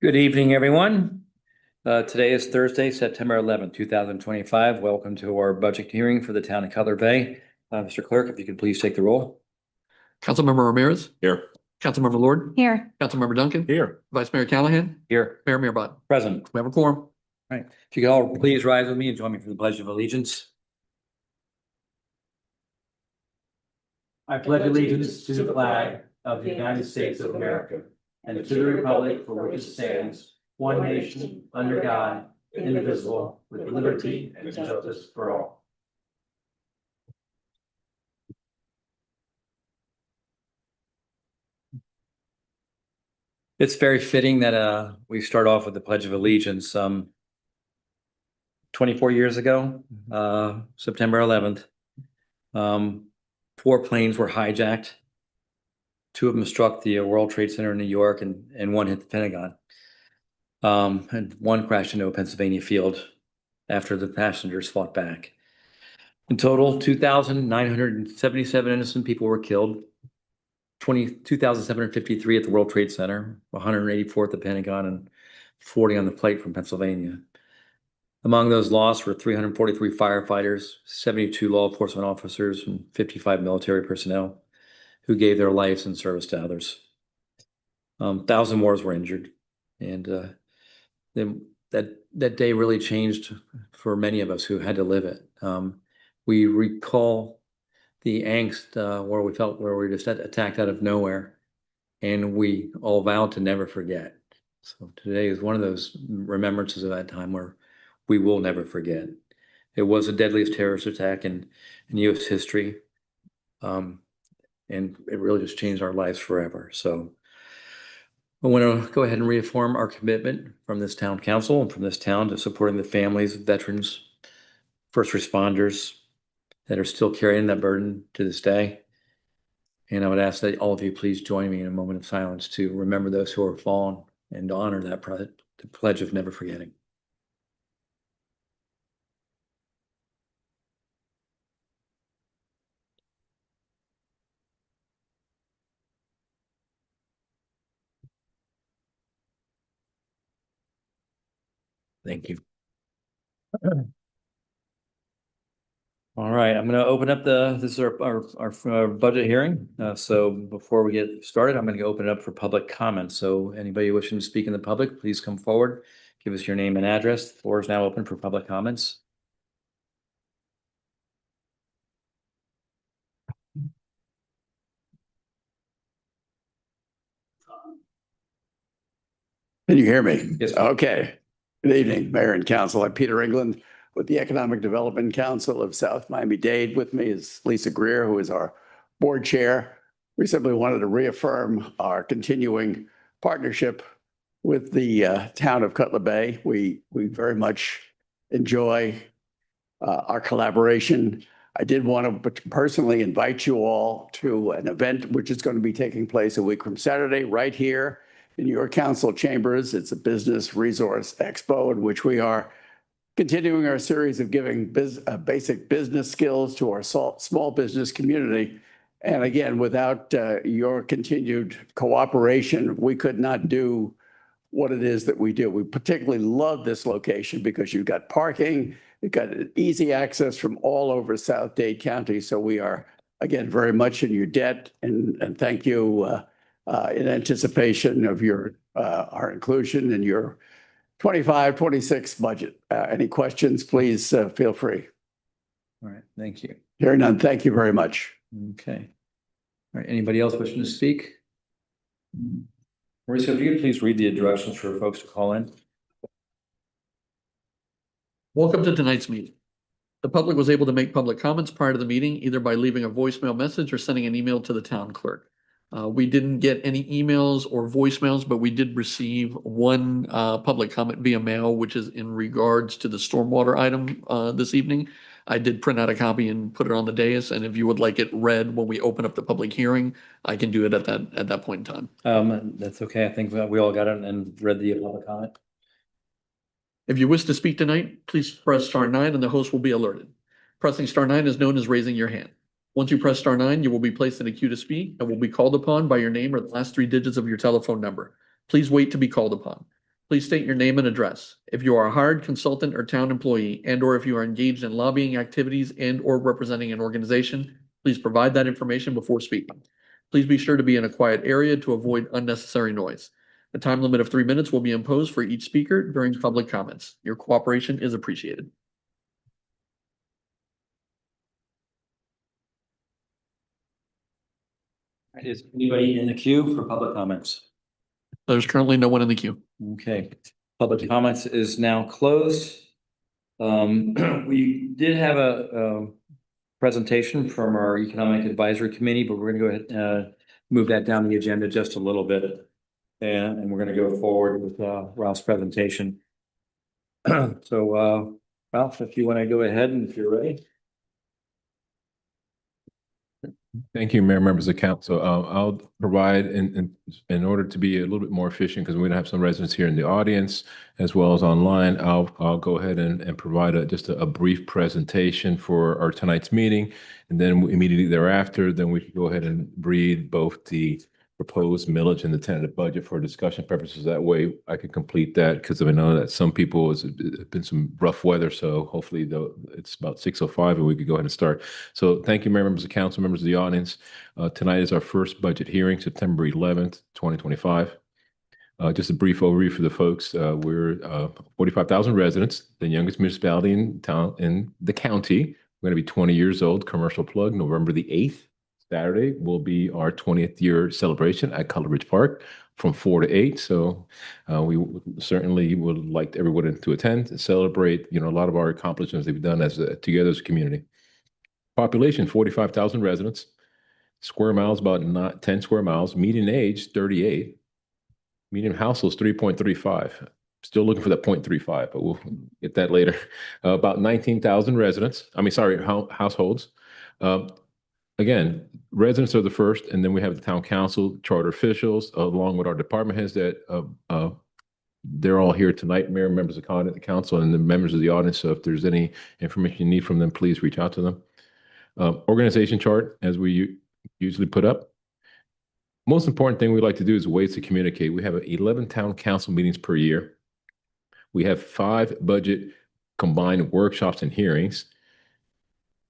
Good evening, everyone. Today is Thursday, September 11th, 2025. Welcome to our budget hearing for the town of Cutler Bay. Mr. Clerk, if you could please take the roll. Councilmember Ramirez. Here. Councilmember Lord. Here. Councilmember Duncan. Here. Vice Mayor Callahan. Here. Mayor Mearbot. Present. We have a quorum. All right. If you could all please rise with me and join me for the Pledge of Allegiance. I pledge allegiance to the flag of the United States of America and to the republic for which it stands, one nation, under God, indivisible, with liberty and justice for all. It's very fitting that we start off with the Pledge of Allegiance. 24 years ago, September 11th, 4 planes were hijacked. 2 of them struck the World Trade Center in New York, and 1 hit the Pentagon. And 1 crashed into a Pennsylvania field after the passengers fought back. In total, 2,977 innocent people were killed. 2,753 at the World Trade Center, 184 at the Pentagon, and 40 on the flight from Pennsylvania. Among those lost were 343 firefighters, 72 law enforcement officers, and 55 military personnel who gave their lives in service to others. 1,000 more were injured, and that day really changed for many of us who had to live it. We recall the angst where we were just attacked out of nowhere, and we all vowed to never forget. So today is one of those remembrances of that time where we will never forget. It was the deadliest terrorist attack in U.S. history, and it really just changed our lives forever. So I want to go ahead and reaffirm our commitment from this town council and from this town to supporting the families of veterans, first responders that are still carrying that burden to this day. And I would ask that all of you please join me in a moment of silence to remember those who are fallen and to honor that the pledge of never forgetting. Thank you. All right, I'm going to open up this is our budget hearing. So before we get started, I'm going to open it up for public comments. So anybody wishing to speak in the public, please come forward. Give us your name and address. The floor is now open for public comments. Can you hear me? Yes. Okay. Good evening, Mayor and Council. I'm Peter England with the Economic Development Council of South Miami-Dade. With me is Lisa Greer, who is our board chair. We simply wanted to reaffirm our continuing partnership with the town of Cutler Bay. We very much enjoy our collaboration. I did want to personally invite you all to an event which is going to be taking place a week from Saturday right here in your council chambers. It's a business resource expo in which we are continuing our series of giving basic business skills to our small business community. And again, without your continued cooperation, we could not do what it is that we do. We particularly love this location because you've got parking, you've got easy access from all over South Dade County. So we are, again, very much in your debt, and thank you in anticipation of our inclusion in your 25-26 budget. Any questions, please feel free. All right, thank you. Hearing none, thank you very much. Okay. All right, anybody else wishing to speak? Mauricio, if you could please read the directions for folks to call in. Welcome to tonight's meeting. The public was able to make public comments prior to the meeting, either by leaving a voicemail message or sending an email to the town clerk. We didn't get any emails or voicemails, but we did receive one public comment via mail, which is in regards to the stormwater item this evening. I did print out a copy and put it on the dais, and if you would like it read when we open up the public hearing, I can do it at that point in time. That's okay. I think we all got it and read the public comment. If you wish to speak tonight, please press star 9 and the host will be alerted. Pressing star 9 is known as raising your hand. Once you press star 9, you will be placed in a queue to speak and will be called upon by your name or the last 3 digits of your telephone number. Please wait to be called upon. Please state your name and address. If you are a hired consultant or town employee, and/or if you are engaged in lobbying activities and/or representing an organization, please provide that information before speaking. Please be sure to be in a quiet area to avoid unnecessary noise. A time limit of 3 minutes will be imposed for each speaker during public comments. Your cooperation is appreciated. Is anybody in the queue for public comments? There's currently no one in the queue. Okay, public comments is now closed. We did have a presentation from our Economic Advisory Committee, but we're gonna go ahead, move that down the agenda just a little bit. And we're gonna go forward with Ralph's presentation. So Ralph, if you want to go ahead and if you're ready. Thank you, Mayor, members of council. I'll provide in order to be a little bit more efficient, because we're gonna have some residents here in the audience as well as online. I'll go ahead and provide just a brief presentation for our tonight's meeting. And then immediately thereafter, then we can go ahead and read both the proposed millage and the tentative budget for discussion purposes. That way I could complete that, because I know that some people, it's been some rough weather. So hopefully though it's about 6:05 and we could go ahead and start. So thank you, Mayor, members of council, members of the audience. Tonight is our first budget hearing, September 11th, 2025. Just a brief overview for the folks. We're 45,000 residents, the youngest municipality in town, in the county. We're going to be 20 years old. Commercial plug, November the 8th. Saturday will be our 20th year celebration at Cutler Ridge Park from 4 to 8. So we certainly would like everyone to attend and celebrate, a lot of our accomplishments that we've done together as a community. Population, 45,000 residents. Square miles, about 10 square miles. Median age, 38. Median households, 3.35. Still looking for that 0.35, but we'll get that later. About 19,000 residents. Households. Again, residents are the first, and then we have the town council, charter officials, along with our department heads that they're all here tonight, Mayor, members of the council, and the members of the audience. So if there's any information you need from them, please reach out to them. Organization chart, as we usually put up. Most important thing we like to do is ways to communicate. We have 11 town council meetings per year. We have 5 budget combined workshops and hearings.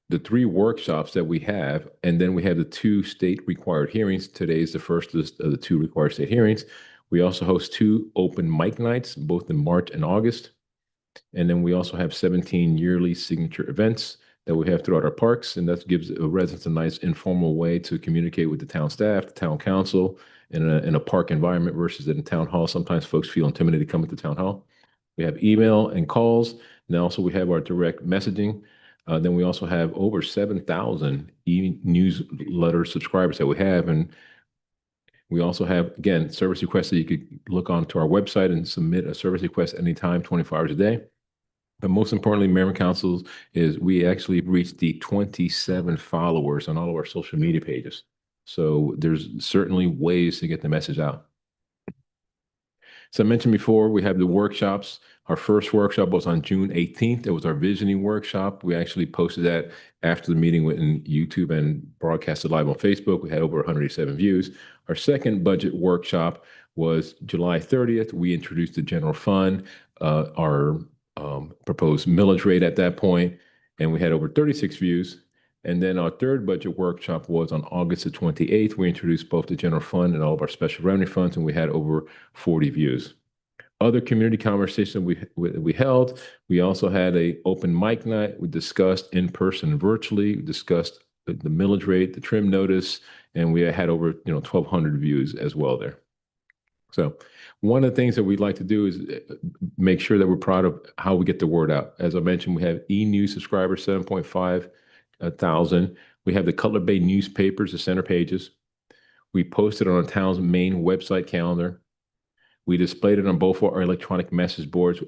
The 3 workshops that we have, and then we have the 2 state required hearings. Today is the first of the 2 required state hearings. We also host 2 open mic nights, both in March and August. And then we also have 17 yearly signature events that we have throughout our parks. And that gives residents a nice informal way to communicate with the town staff, the town council, in a park environment versus in a town hall. Sometimes folks feel intimidated coming to town hall. We have email and calls. And also we have our direct messaging. Then we also have over 7,000 e-newsletter subscribers that we have. And we also have, again, service requests that you could look onto our website and submit a service request anytime, 24 hours a day. But most importantly, Mayor and Council, is we actually reached the 27 followers on all of our social media pages. So there's certainly ways to get the message out. So I mentioned before, we have the workshops. Our first workshop was on June 18th. It was our visioning workshop. We actually posted that after the meeting went in YouTube and broadcasted live on Facebook. We had over 187 views. Our second budget workshop was July 30th. We introduced the general fund, our proposed millage rate at that point, and we had over 36 views. And then our third budget workshop was on August the 28th. We introduced both the general fund and all of our special revenue funds, and we had over 40 views. Other community conversations we held. We also had an open mic night. We discussed in person and virtually. We discussed the millage rate, the trim notice, and we had over 1,200 views as well there. So one of the things that we'd like to do is make sure that we're proud of how we get the word out. As I mentioned, we have e-news subscribers, 7.5 thousand. We have the Cutler Bay newspapers, the center pages. We posted on our town's main website calendar. We displayed it on both our electronic message boards.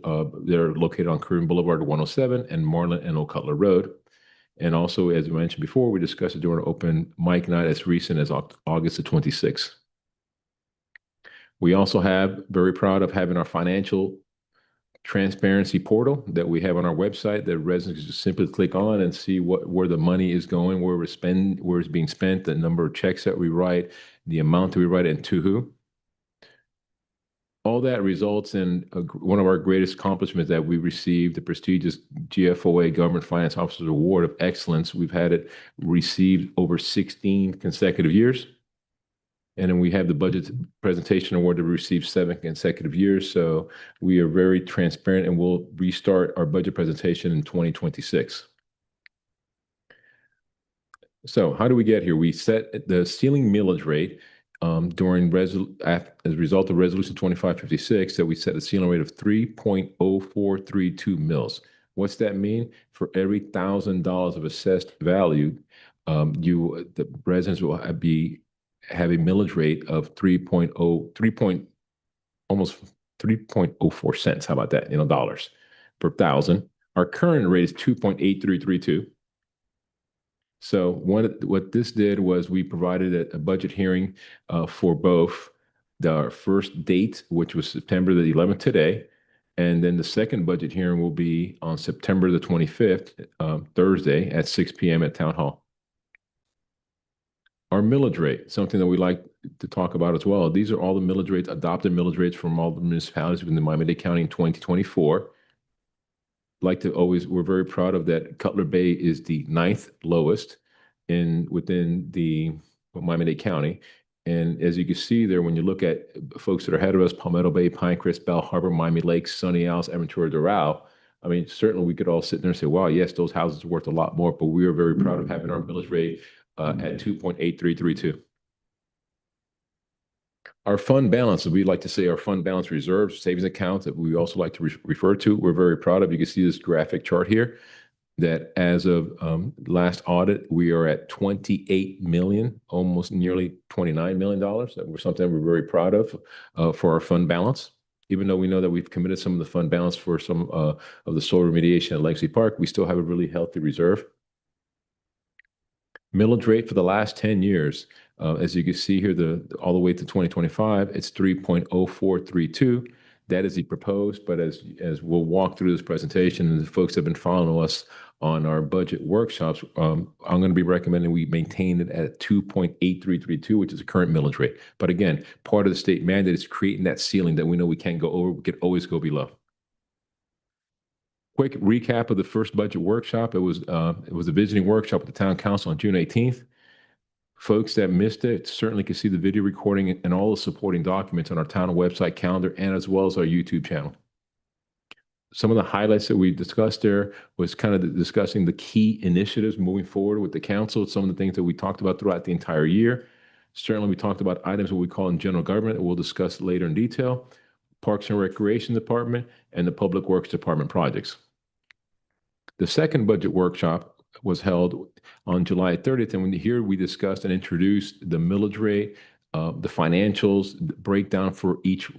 They're located on Korean Boulevard 107 and Marlin and Old Cutler Road. And also, as I mentioned before, we discussed it during an open mic night as recent as August the 26th. We also very proud of having our financial transparency portal that we have on our website that residents can just simply click on and see where the money is going, where it's being spent, the number of checks that we write, the amount that we write, and to who. All that results in one of our greatest accomplishments, that we received the prestigious GFOA Government Finance Officers Award of Excellence. We've had it received over 16 consecutive years. And then we have the Budget Presentation Award that we received 7 consecutive years. So we are very transparent, and we'll restart our budget presentation in 2026. So how do we get here? We set the ceiling millage rate as a result of Resolution 2556, that we set a ceiling rate of 3.0432 mils. What's that mean? For every $1,000 of assessed value, the residents will have a millage rate of almost 3.04 cents. How about that? Dollars per thousand. Our current rate is 2.8332. So what this did was we provided a budget hearing for both the first date, which was September the 11th today, and then the second budget hearing will be on September the 25th, Thursday at 6 p.m. at Town Hall. Our millage rate, something that we like to talk about as well. These are all the millage rates, adopted millage rates from all the municipalities within Miami-Dade County in 2024. We're very proud of that. Cutler Bay is the 9th lowest within the Miami-Dade County. And as you can see there, when you look at folks that are ahead of us, Palmetto Bay, Pinecrest, Bell Harbor, Miami Lakes, Sunny Isles, Aventura, Doral, I mean, certainly we could all sit there and say, wow, yes, those houses are worth a lot more, but we are very proud of having our millage rate at 2.8332. Our fund balance, we like to say our fund balance reserves, savings accounts that we also like to refer to, we're very proud of. You can see this graphic chart here that as of last audit, we are at 28 million, almost nearly $29 million. That was something we're very proud of for our fund balance. Even though we know that we've committed some of the fund balance for some of the soil remediation at Legacy Park, we still have a really healthy reserve. Millage rate for the last 10 years, as you can see here, all the way to 2025, it's 3.0432. That is the proposed, but as we'll walk through this presentation, and the folks that have been following us on our budget workshops, I'm going to be recommending we maintain it at 2.8332, which is the current millage rate. But again, part of the state mandate is creating that ceiling that we know we can't go over, we could always go below. Quick recap of the first budget workshop. It was a visiting workshop with the town council on June 18th. Folks that missed it certainly can see the video recording and all the supporting documents on our town website, calendar, and as well as our YouTube channel. Some of the highlights that we discussed there was kind of discussing the key initiatives moving forward with the council, some of the things that we talked about throughout the entire year. Certainly, we talked about items what we call in general government that we'll discuss later in detail, Parks and Recreation Department, and the Public Works Department projects. The second budget workshop was held on July 30th, and here we discussed and introduced the millage rate, the financials, the breakdown for each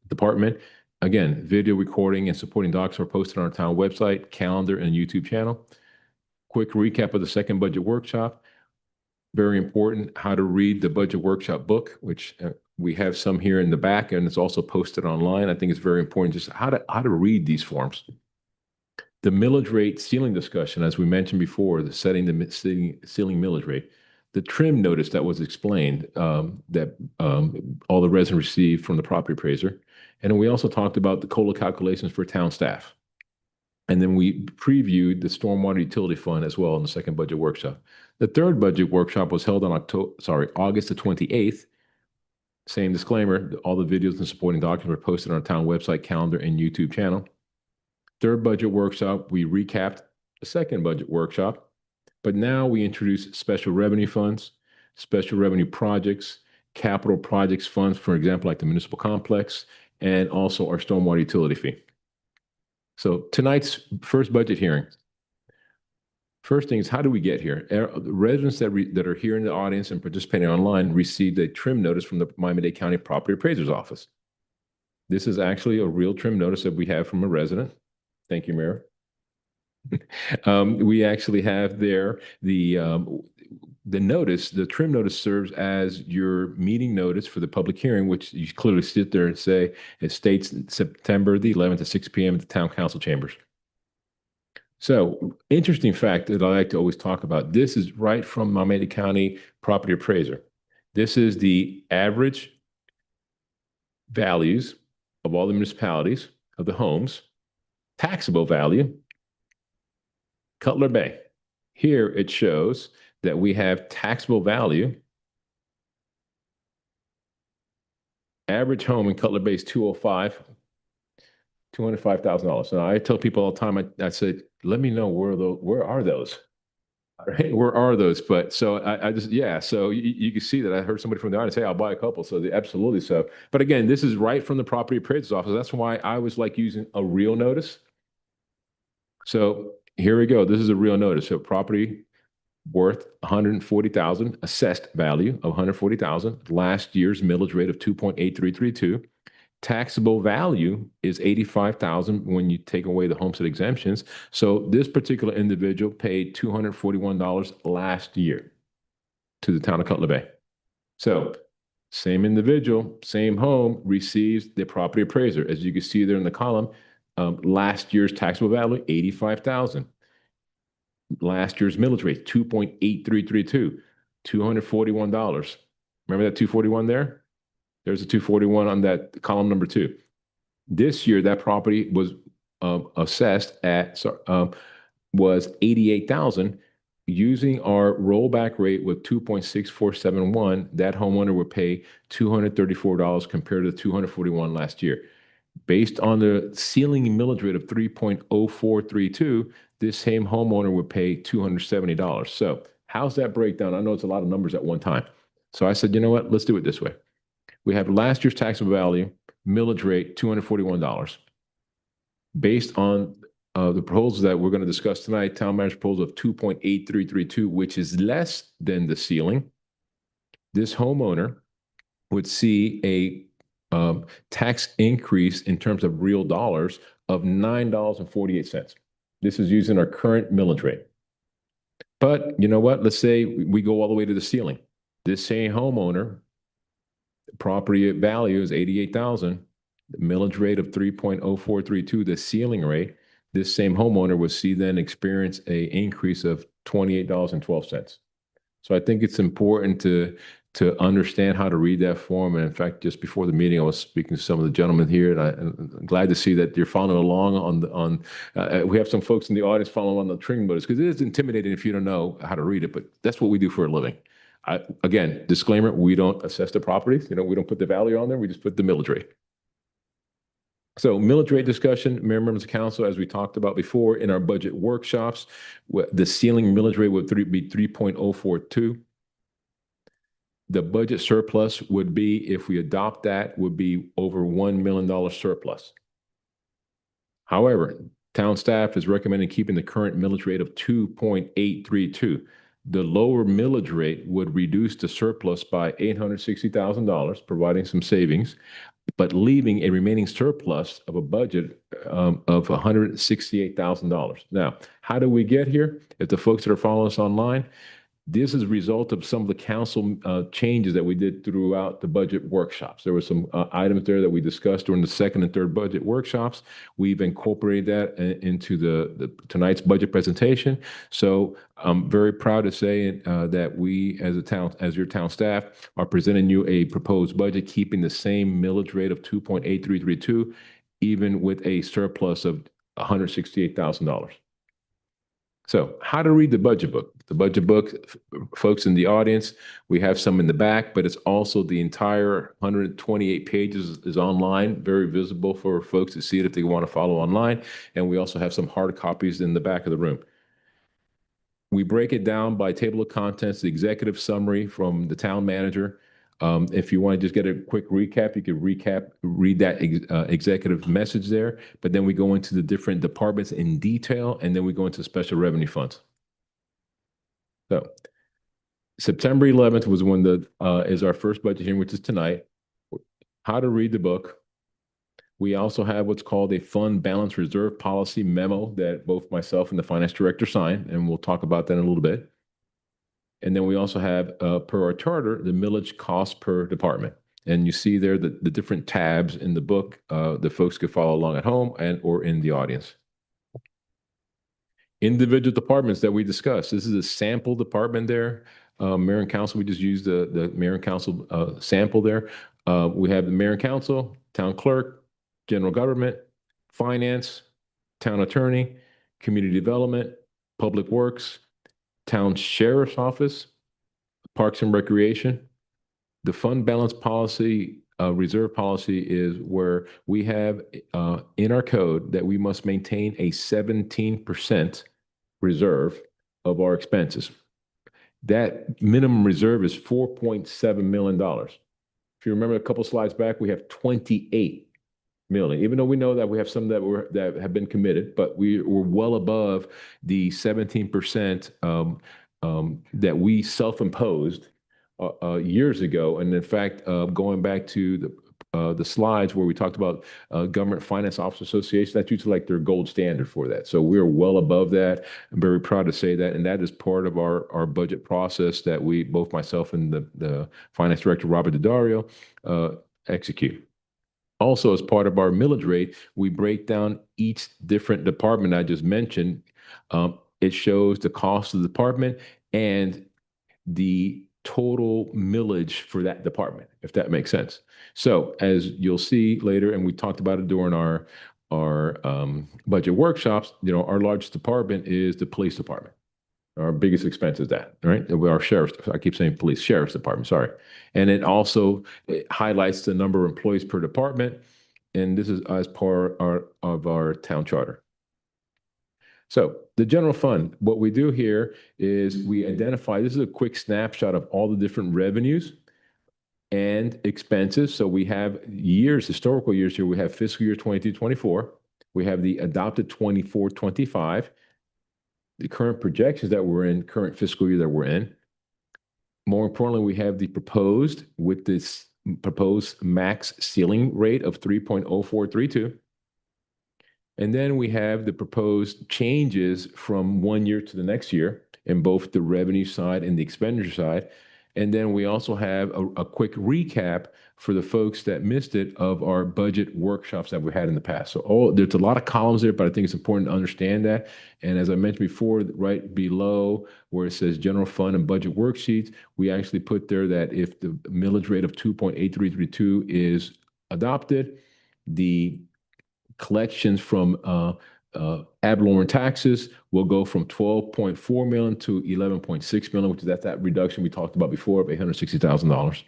department. Again, video recording and supporting docs are posted on our town website, calendar, and YouTube channel. Quick recap of the second budget workshop. Very important, how to read the budget workshop book, which we have some here in the back, and it's also posted online. I think it's very important just how to read these forms. The millage rate ceiling discussion, as we mentioned before, the setting the ceiling millage rate, the trim notice that was explained that all the residents received from the property appraiser. And then we also talked about the COLA calculations for town staff. And then we previewed the stormwater utility fund as well in the second budget workshop. The third budget workshop was held on August the 28th. Same disclaimer, all the videos and supporting documents were posted on our town website, calendar, and YouTube channel. Third budget workshop, we recapped the second budget workshop, but now we introduce special revenue funds, special revenue projects, capital projects funds, for example, like the municipal complex, and also our stormwater utility fee. So tonight's first budget hearing. First thing is, how do we get here? The residents that are here in the audience and participating online received a trim notice from the Miami-Dade County Property Appraiser's Office. This is actually a real trim notice that we have from a resident. Thank you, Mayor. We actually have there the notice, the trim notice serves as your meeting notice for the public hearing, which you clearly sit there and say, it states September the 11th at 6 p.m. at the town council chambers. So, interesting fact that I like to always talk about, this is right from Miami-Dade County Property Appraiser. This is the average values of all the municipalities of the homes, taxable value, Cutler Bay. Here it shows that we have taxable value. Average home in Cutler Bay is $205,000. Now I tell people all the time, I said, let me know where are those? Right? Where are those? But so I just, yeah. So you can see that I heard somebody from the audience say, I'll buy a couple. So absolutely so. But again, this is right from the property appraiser's office. That's why I was like using a real notice. So here we go. This is a real notice. So property worth 140,000, assessed value of 140,000, last year's millage rate of 2.8332. Taxable value is 85,000 when you take away the homestead exemptions. So this particular individual paid $241 last year to the town of Cutler Bay. So same individual, same home receives the property appraiser. As you can see there in the column, last year's taxable value, 85,000. Last year's millage rate, 2.8332, $241. Remember that 241 there? There's a 241 on that column number 2. This year, that property was assessed at was 88,000. Using our rollback rate with 2.6471, that homeowner would pay $234 compared to the 241 last year. Based on the ceiling millage rate of 3.0432, this same homeowner would pay $270. So how's that breakdown? I know it's a lot of numbers at one time. So I said, you know what? Let's do it this way. We have last year's taxable value, millage rate, $241. Based on the proposals that we're going to discuss tonight, town manager's proposal of 2.8332, which is less than the ceiling, this homeowner would see a tax increase in terms of real dollars of $9.48. This is using our current millage rate. But you know what? Let's say we go all the way to the ceiling. This same homeowner, property value is 88,000, the millage rate of 3.0432, the ceiling rate, this same homeowner would see then experience a increase of $28.12. So I think it's important to understand how to read that form. And in fact, just before the meeting, I was speaking to some of the gentlemen here, and I'm glad to see that you're following along we have some folks in the audience following on the training notice, because it is intimidating if you don't know how to read it, but that's what we do for a living. Again, disclaimer, we don't assess the properties. We don't put the value on there. We just put the millage rate. So millage rate discussion, Mayor, members of council, as we talked about before in our budget workshops, the ceiling millage rate would be 3.042. The budget surplus would be, if we adopt that, would be over $1 million surplus. However, town staff is recommending keeping the current millage rate of 2.832. The lower millage rate would reduce the surplus by $860,000, providing some savings, but leaving a remaining surplus of a budget of $168,000. Now, how do we get here? If the folks that are following us online, this is a result of some of the council changes that we did throughout the budget workshops. There were some items there that we discussed during the second and third budget workshops. We've incorporated that into the tonight's budget presentation. So I'm very proud to say that we, as your town staff, are presenting you a proposed budget, keeping the same millage rate of 2.8332, even with a surplus of $168,000. So how to read the budget book. The budget book, folks in the audience, we have some in the back, but it's also the entire 128 pages is online, very visible for folks to see it if they want to follow online. And we also have some hard copies in the back of the room. We break it down by table of contents, the executive summary from the town manager. If you want to just get a quick recap, you can read that executive message there, but then we go into the different departments in detail, and then we go into special revenue funds. So September 11th was when is our first budget hearing, which is tonight. How to read the book. We also have what's called a fund balance reserve policy memo that both myself and the finance director signed, and we'll talk about that in a little bit. And then we also have, per our charter, the millage cost per department. And you see there the different tabs in the book that folks could follow along at home or in the audience. Individual departments that we discussed. This is a sample department there. Mayor and council, we just used the mayor and council sample there. We have the mayor and council, town clerk, general government, finance, town attorney, community development, public works, town sheriff's office, parks and recreation. The fund balance policy, reserve policy is where we have in our code that we must maintain a 17% reserve of our expenses. That minimum reserve is $4.7 million. If you remember a couple slides back, we have 28 million, even though we know that we have some that have been committed, but we're well above the 17% that we self-imposed years ago. And in fact, going back to the slides where we talked about Government Finance Officer Association, that's usually like their gold standard for that. So we're well above that. I'm very proud to say that. And that is part of our budget process that we, both myself and the Finance Director, Robert Daddario, execute. Also, as part of our millage rate, we break down each different department I just mentioned. It shows the cost of the department and the total millage for that department, if that makes sense. So as you'll see later, and we talked about it during our budget workshops, our largest department is the police department. Our biggest expense is that, right? Our sheriff's, I keep saying police, sheriff's department, sorry. And it also highlights the number of employees per department. And this is as part of our town charter. So the general fund, what we do here is we identify, this is a quick snapshot of all the different revenues and expenses. So we have years, historical years here. We have fiscal year 22-24. We have the adopted 24-25. The current projections that we're in, current fiscal year that we're in. More importantly, we have the proposed with this proposed max ceiling rate of 3.0432. And then we have the proposed changes from one year to the next year in both the revenue side and the expenditure side. And then we also have a quick recap for the folks that missed it of our budget workshops that we had in the past. So there's a lot of columns there, but I think it's important to understand that. And as I mentioned before, right below where it says general fund and budget worksheets, we actually put there that if the millage rate of 2.8332 is adopted, the collections from ad valorem taxes will go from 12.4 million to 11.6 million, which is that reduction we talked about before of $860,000.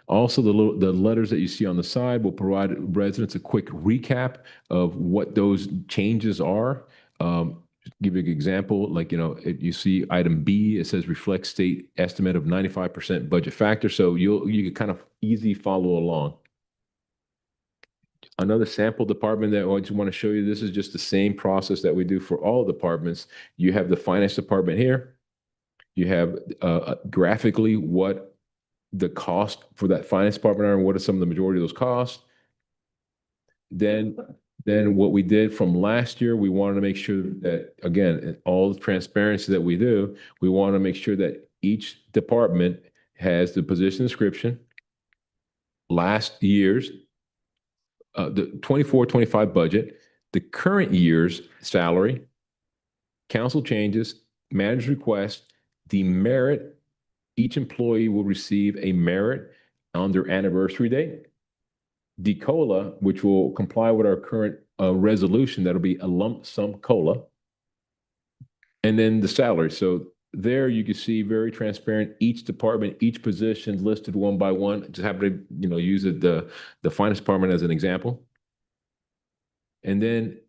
Also, the letters that you see on the side will provide residents a quick recap of what those changes are. Give you an example, like, if you see item B, it says reflect state estimate of 95% budget factor. So you can kind of easy follow along. Another sample department that I just want to show you, this is just the same process that we do for all departments. You have the finance department here. You have graphically what the cost for that finance department are and what are some of the majority of those costs. Then what we did from last year, we wanted to make sure that, again, all the transparency that we do, we want to make sure that each department has the position description, last year's, the 24-25 budget, the current year's salary, council changes, manager's request, the merit. Each employee will receive a merit on their anniversary date. The COLA, which will comply with our current resolution, that'll be a lump sum COLA. And then the salary. So there you can see very transparent, each department, each position listed one by one. Just happen to, use the finance department as an example. And then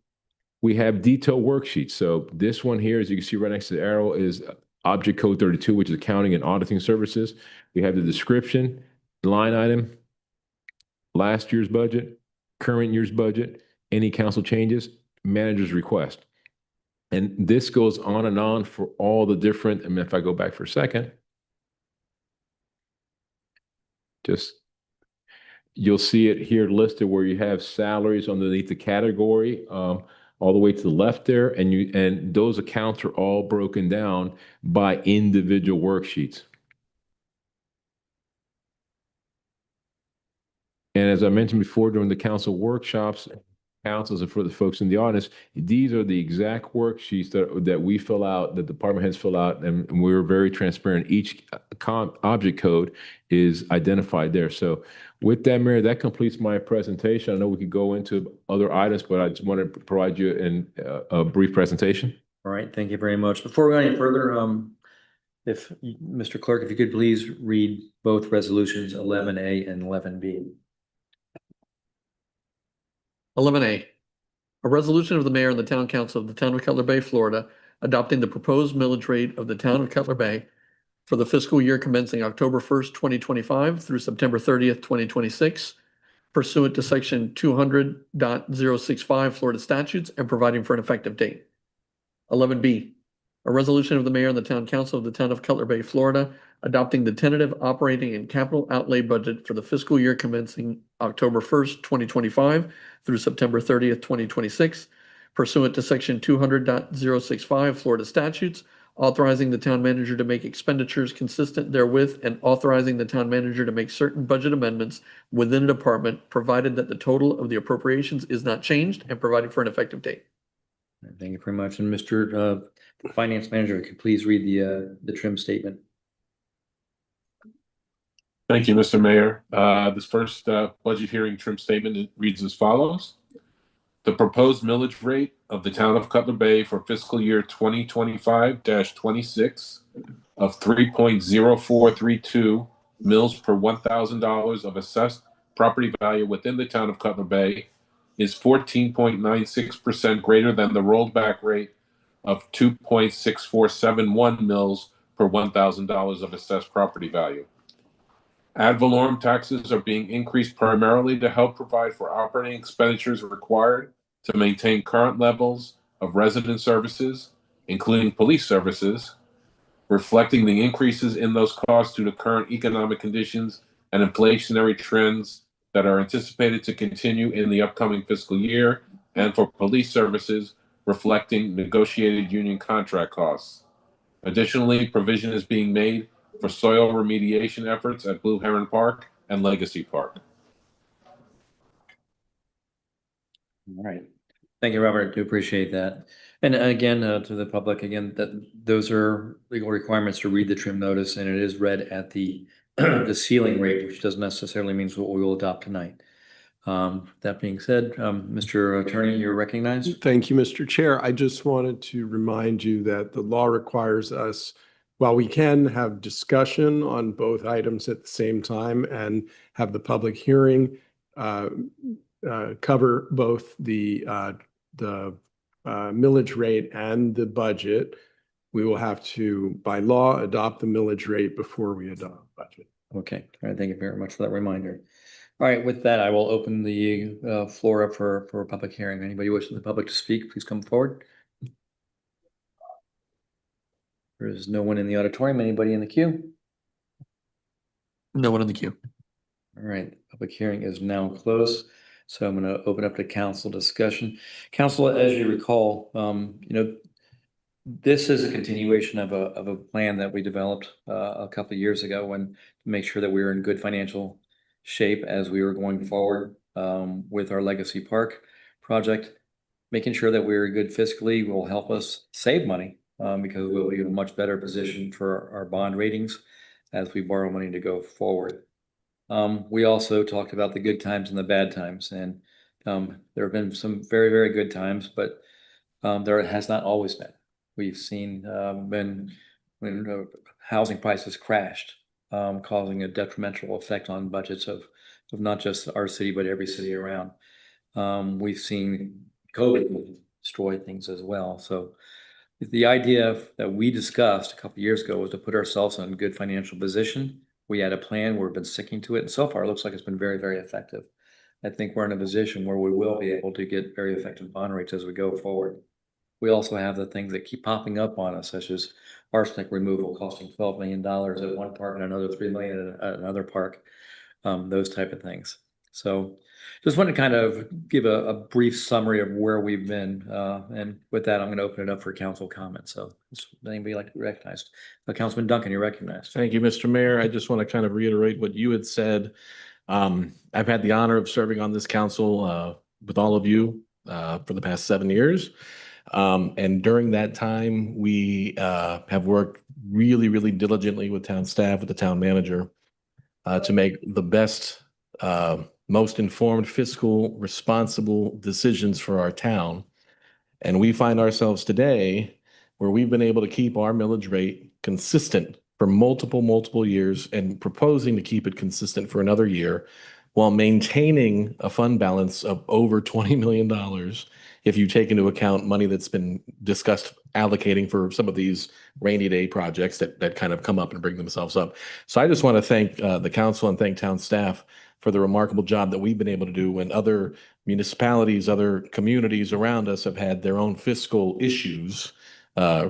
we have detailed worksheets. So this one here, as you can see right next to the arrow, is object code 32, which is accounting and auditing services. We have the description, line item, last year's budget, current year's budget, any council changes, manager's request. And this goes on and on for all the different, if I go back for a second, you'll see it here listed where you have salaries underneath the category, all the way to the left there. And those accounts are all broken down by individual worksheets. And as I mentioned before, during the council workshops, councils and for the folks in the audience, these are the exact worksheets that we fill out, that department heads fill out, and we're very transparent. Each object code is identified there. So with that, Mayor, that completes my presentation. I know we could go into other items, but I just want to provide you a brief presentation. All right, thank you very much. Before we go any further, Mr. Clerk, if you could please read both resolutions 11A and 11B. 11A, a resolution of the mayor and the town council of the town of Cutler Bay, Florida, adopting the proposed millage rate of the town of Cutler Bay for the fiscal year commencing October 1st, 2025 through September 30th, 2026, pursuant to section 200.065 Florida statutes and providing for an effective date. 11B, a resolution of the mayor and the town council of the town of Cutler Bay, Florida, adopting the tentative operating and capital outlay budget for the fiscal year commencing October 1st, 2025 through September 30th, 2026, pursuant to section 200.065 Florida statutes, authorizing the town manager to make expenditures consistent therewith and authorizing the town manager to make certain budget amendments within a department, provided that the total of the appropriations is not changed, and providing for an effective date. Thank you very much. And Mr. Finance Manager, could you please read the trim statement? Thank you, Mr. Mayor. This first budget hearing trim statement reads as follows. The proposed millage rate of the town of Cutler Bay for fiscal year 2025-26 of 3.0432 mils per $1,000 of assessed property value within the town of Cutler Bay is 14.96% greater than the rolled back rate of 2.6471 mils per $1,000 of assessed property value. Ad valorem taxes are being increased primarily to help provide for operating expenditures required to maintain current levels of resident services, including police services, reflecting the increases in those costs due to current economic conditions and inflationary trends that are anticipated to continue in the upcoming fiscal year, and for police services, reflecting negotiated union contract costs. Additionally, provision is being made for soil remediation efforts at Blue Heron Park and Legacy Park. All right. Thank you, Robert. I do appreciate that. And again, to the public, again, that those are legal requirements to read the trim notice, and it is read at the the ceiling rate, which doesn't necessarily mean what we will adopt tonight. That being said, Mr. Attorney, you're recognized. Thank you, Mr. Chair. I just wanted to remind you that the law requires us, while we can have discussion on both items at the same time and have the public hearing cover both the millage rate and the budget, we will have to, by law, adopt the millage rate before we adopt budget. Okay. All right. Thank you very much for that reminder. All right. With that, I will open the floor up for a public hearing. Anybody wishing the public to speak, please come forward. There is no one in the auditorium. Anybody in the queue? No one in the queue. All right. Public hearing is now closed. So I'm going to open up to council discussion. Council, as you recall, this is a continuation of a plan that we developed a couple of years ago to make sure that we were in good financial shape as we were going forward with our Legacy Park project. Making sure that we're good fiscally will help us save money because we'll be in a much better position for our bond ratings as we borrow money to go forward. We also talked about the good times and the bad times, and there have been some very, very good times, but there has not always been. We've seen when housing prices crashed, causing a detrimental effect on budgets of not just our city, but every city around. We've seen COVID destroy things as well. So the idea that we discussed a couple of years ago was to put ourselves in a good financial position. We had a plan, we've been sticking to it, and so far it looks like it's been very, very effective. I think we're in a position where we will be able to get very effective bond rates as we go forward. We also have the things that keep popping up on us, such as arsenic removal costing $12 million at one park and another $3 million at another park, those type of things. So just want to kind of give a brief summary of where we've been. And with that, I'm going to open it up for council comments. So does anybody like to be recognized? Councilman Duncan, you're recognized. Thank you, Mr. Mayor. I just want to kind of reiterate what you had said. I've had the honor of serving on this council with all of you for the past 7 years. And during that time, we have worked really, really diligently with town staff, with the town manager, to make the best, most informed fiscal, responsible decisions for our town. And we find ourselves today where we've been able to keep our millage rate consistent for multiple years and proposing to keep it consistent for another year while maintaining a fund balance of over $20 million if you take into account money that's been discussed allocating for some of these rainy day projects that kind of come up and bring themselves up. So I just want to thank the council and thank town staff for the remarkable job that we've been able to do when other municipalities, other communities around us have had their own fiscal issues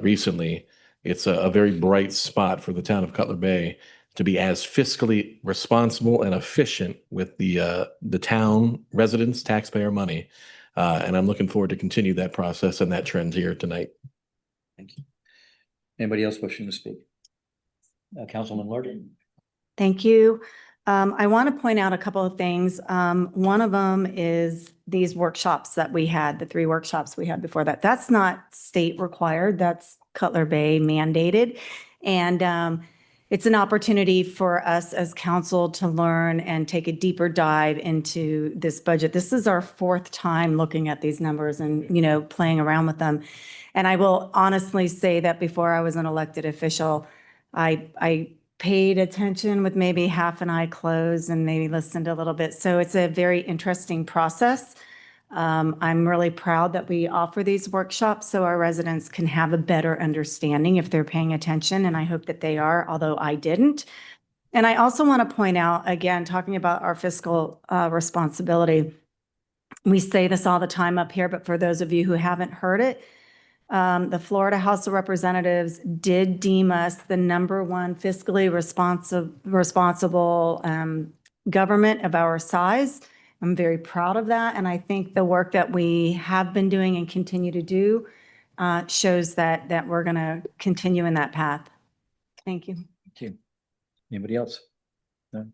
recently. It's a very bright spot for the town of Cutler Bay to be as fiscally responsible and efficient with the town residents' taxpayer money. And I'm looking forward to continue that process and that trend here tonight. Thank you. Anybody else wishing to speak? Councilman Lord? Thank you. I want to point out a couple of things. One of them is these workshops that we had, the 3 workshops we had before that. That's not state required. That's Cutler Bay mandated. And it's an opportunity for us as council to learn and take a deeper dive into this budget. This is our 4th time looking at these numbers and, playing around with them. And I will honestly say that before I was an elected official, I paid attention with maybe half an eye closed and maybe listened a little bit. So it's a very interesting process. I'm really proud that we offer these workshops so our residents can have a better understanding if they're paying attention, and I hope that they are, although I didn't. And I also want to point out, again, talking about our fiscal responsibility, we say this all the time up here, but for those of you who haven't heard it, the Florida House of Representatives did deem us the #1 fiscally responsible government of our size. I'm very proud of that. And I think the work that we have been doing and continue to do shows that we're going to continue in that path. Thank you. Thank you. Anybody else? No?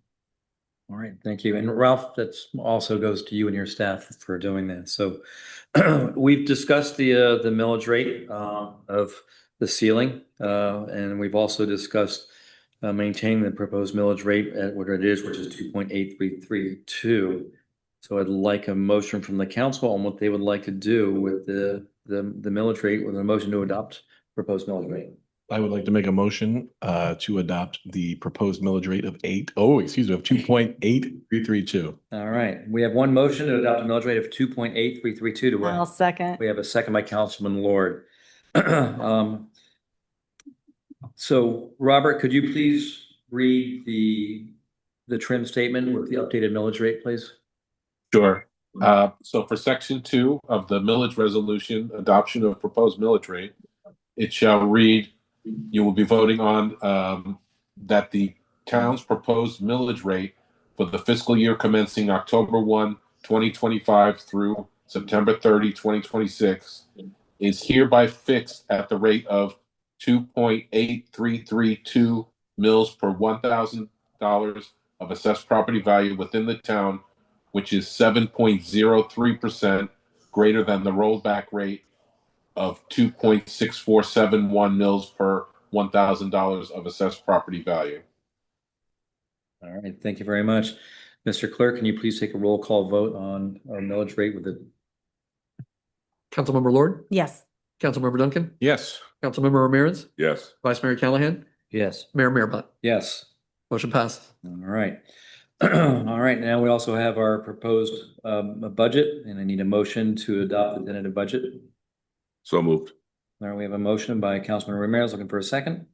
All right, thank you. And Ralph, that's also goes to you and your staff for doing that. So we've discussed the millage rate of the ceiling, and we've also discussed maintaining the proposed millage rate at what it is, which is 2.8332. So I'd like a motion from the council on what they would like to do with the millage rate, with a motion to adopt proposed millage rate. I would like to make a motion to adopt the proposed millage rate of 2.8332. All right, we have one motion to adopt a millage rate of 2.8332 to I'll second. We have a second by Councilman Lord. So Robert, could you please read the trim statement with the updated millage rate, please? Sure. So for section 2 of the millage resolution, adoption of proposed millage rate, it shall read, you will be voting on that the town's proposed millage rate for the fiscal year commencing October 1, 2025 through September 30, 2026 is hereby fixed at the rate of 2.8332 mils per $1,000 of assessed property value within the town, which is 7.03% greater than the rollback rate of 2.6471 mils per $1,000 of assessed property value. All right, thank you very much. Mr. Clerk, can you please take a roll call vote on our millage rate with the Councilmember Lord, Yes. Councilmember Duncan, Yes. Councilmember Ramirez, Yes. Vice Mayor Callahan, Yes. Mayor Marbut. Yes. Motion passes. All right. All right, now we also have our proposed budget, and I need a motion to adopt the tentative budget. So moved. All right, we have a motion by Councilman Ramirez, looking for a second.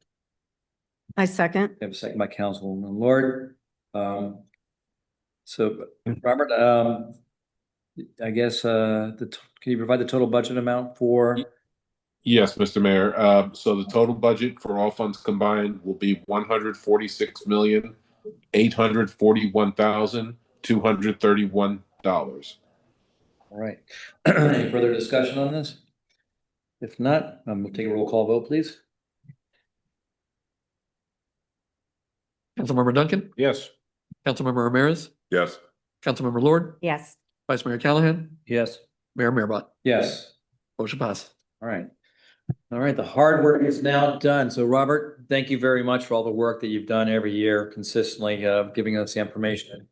I second. We have a second by Councilman Lord. So Robert, I guess, can you provide the total budget amount for? Yes, Mr. Mayor. So the total budget for all funds combined will be $146,841,231. All right. Any further discussion on this? If not, we'll take a roll call vote, please. Councilmember Duncan, Yes. Councilmember Ramirez, Yes. Councilmember Lord, Yes. Vice Mayor Callahan, Yes. Mayor Marbot, Yes. motion passed. All right. All right, the hard work is now done. So Robert, thank you very much for all the work that you've done every year consistently, giving us the information.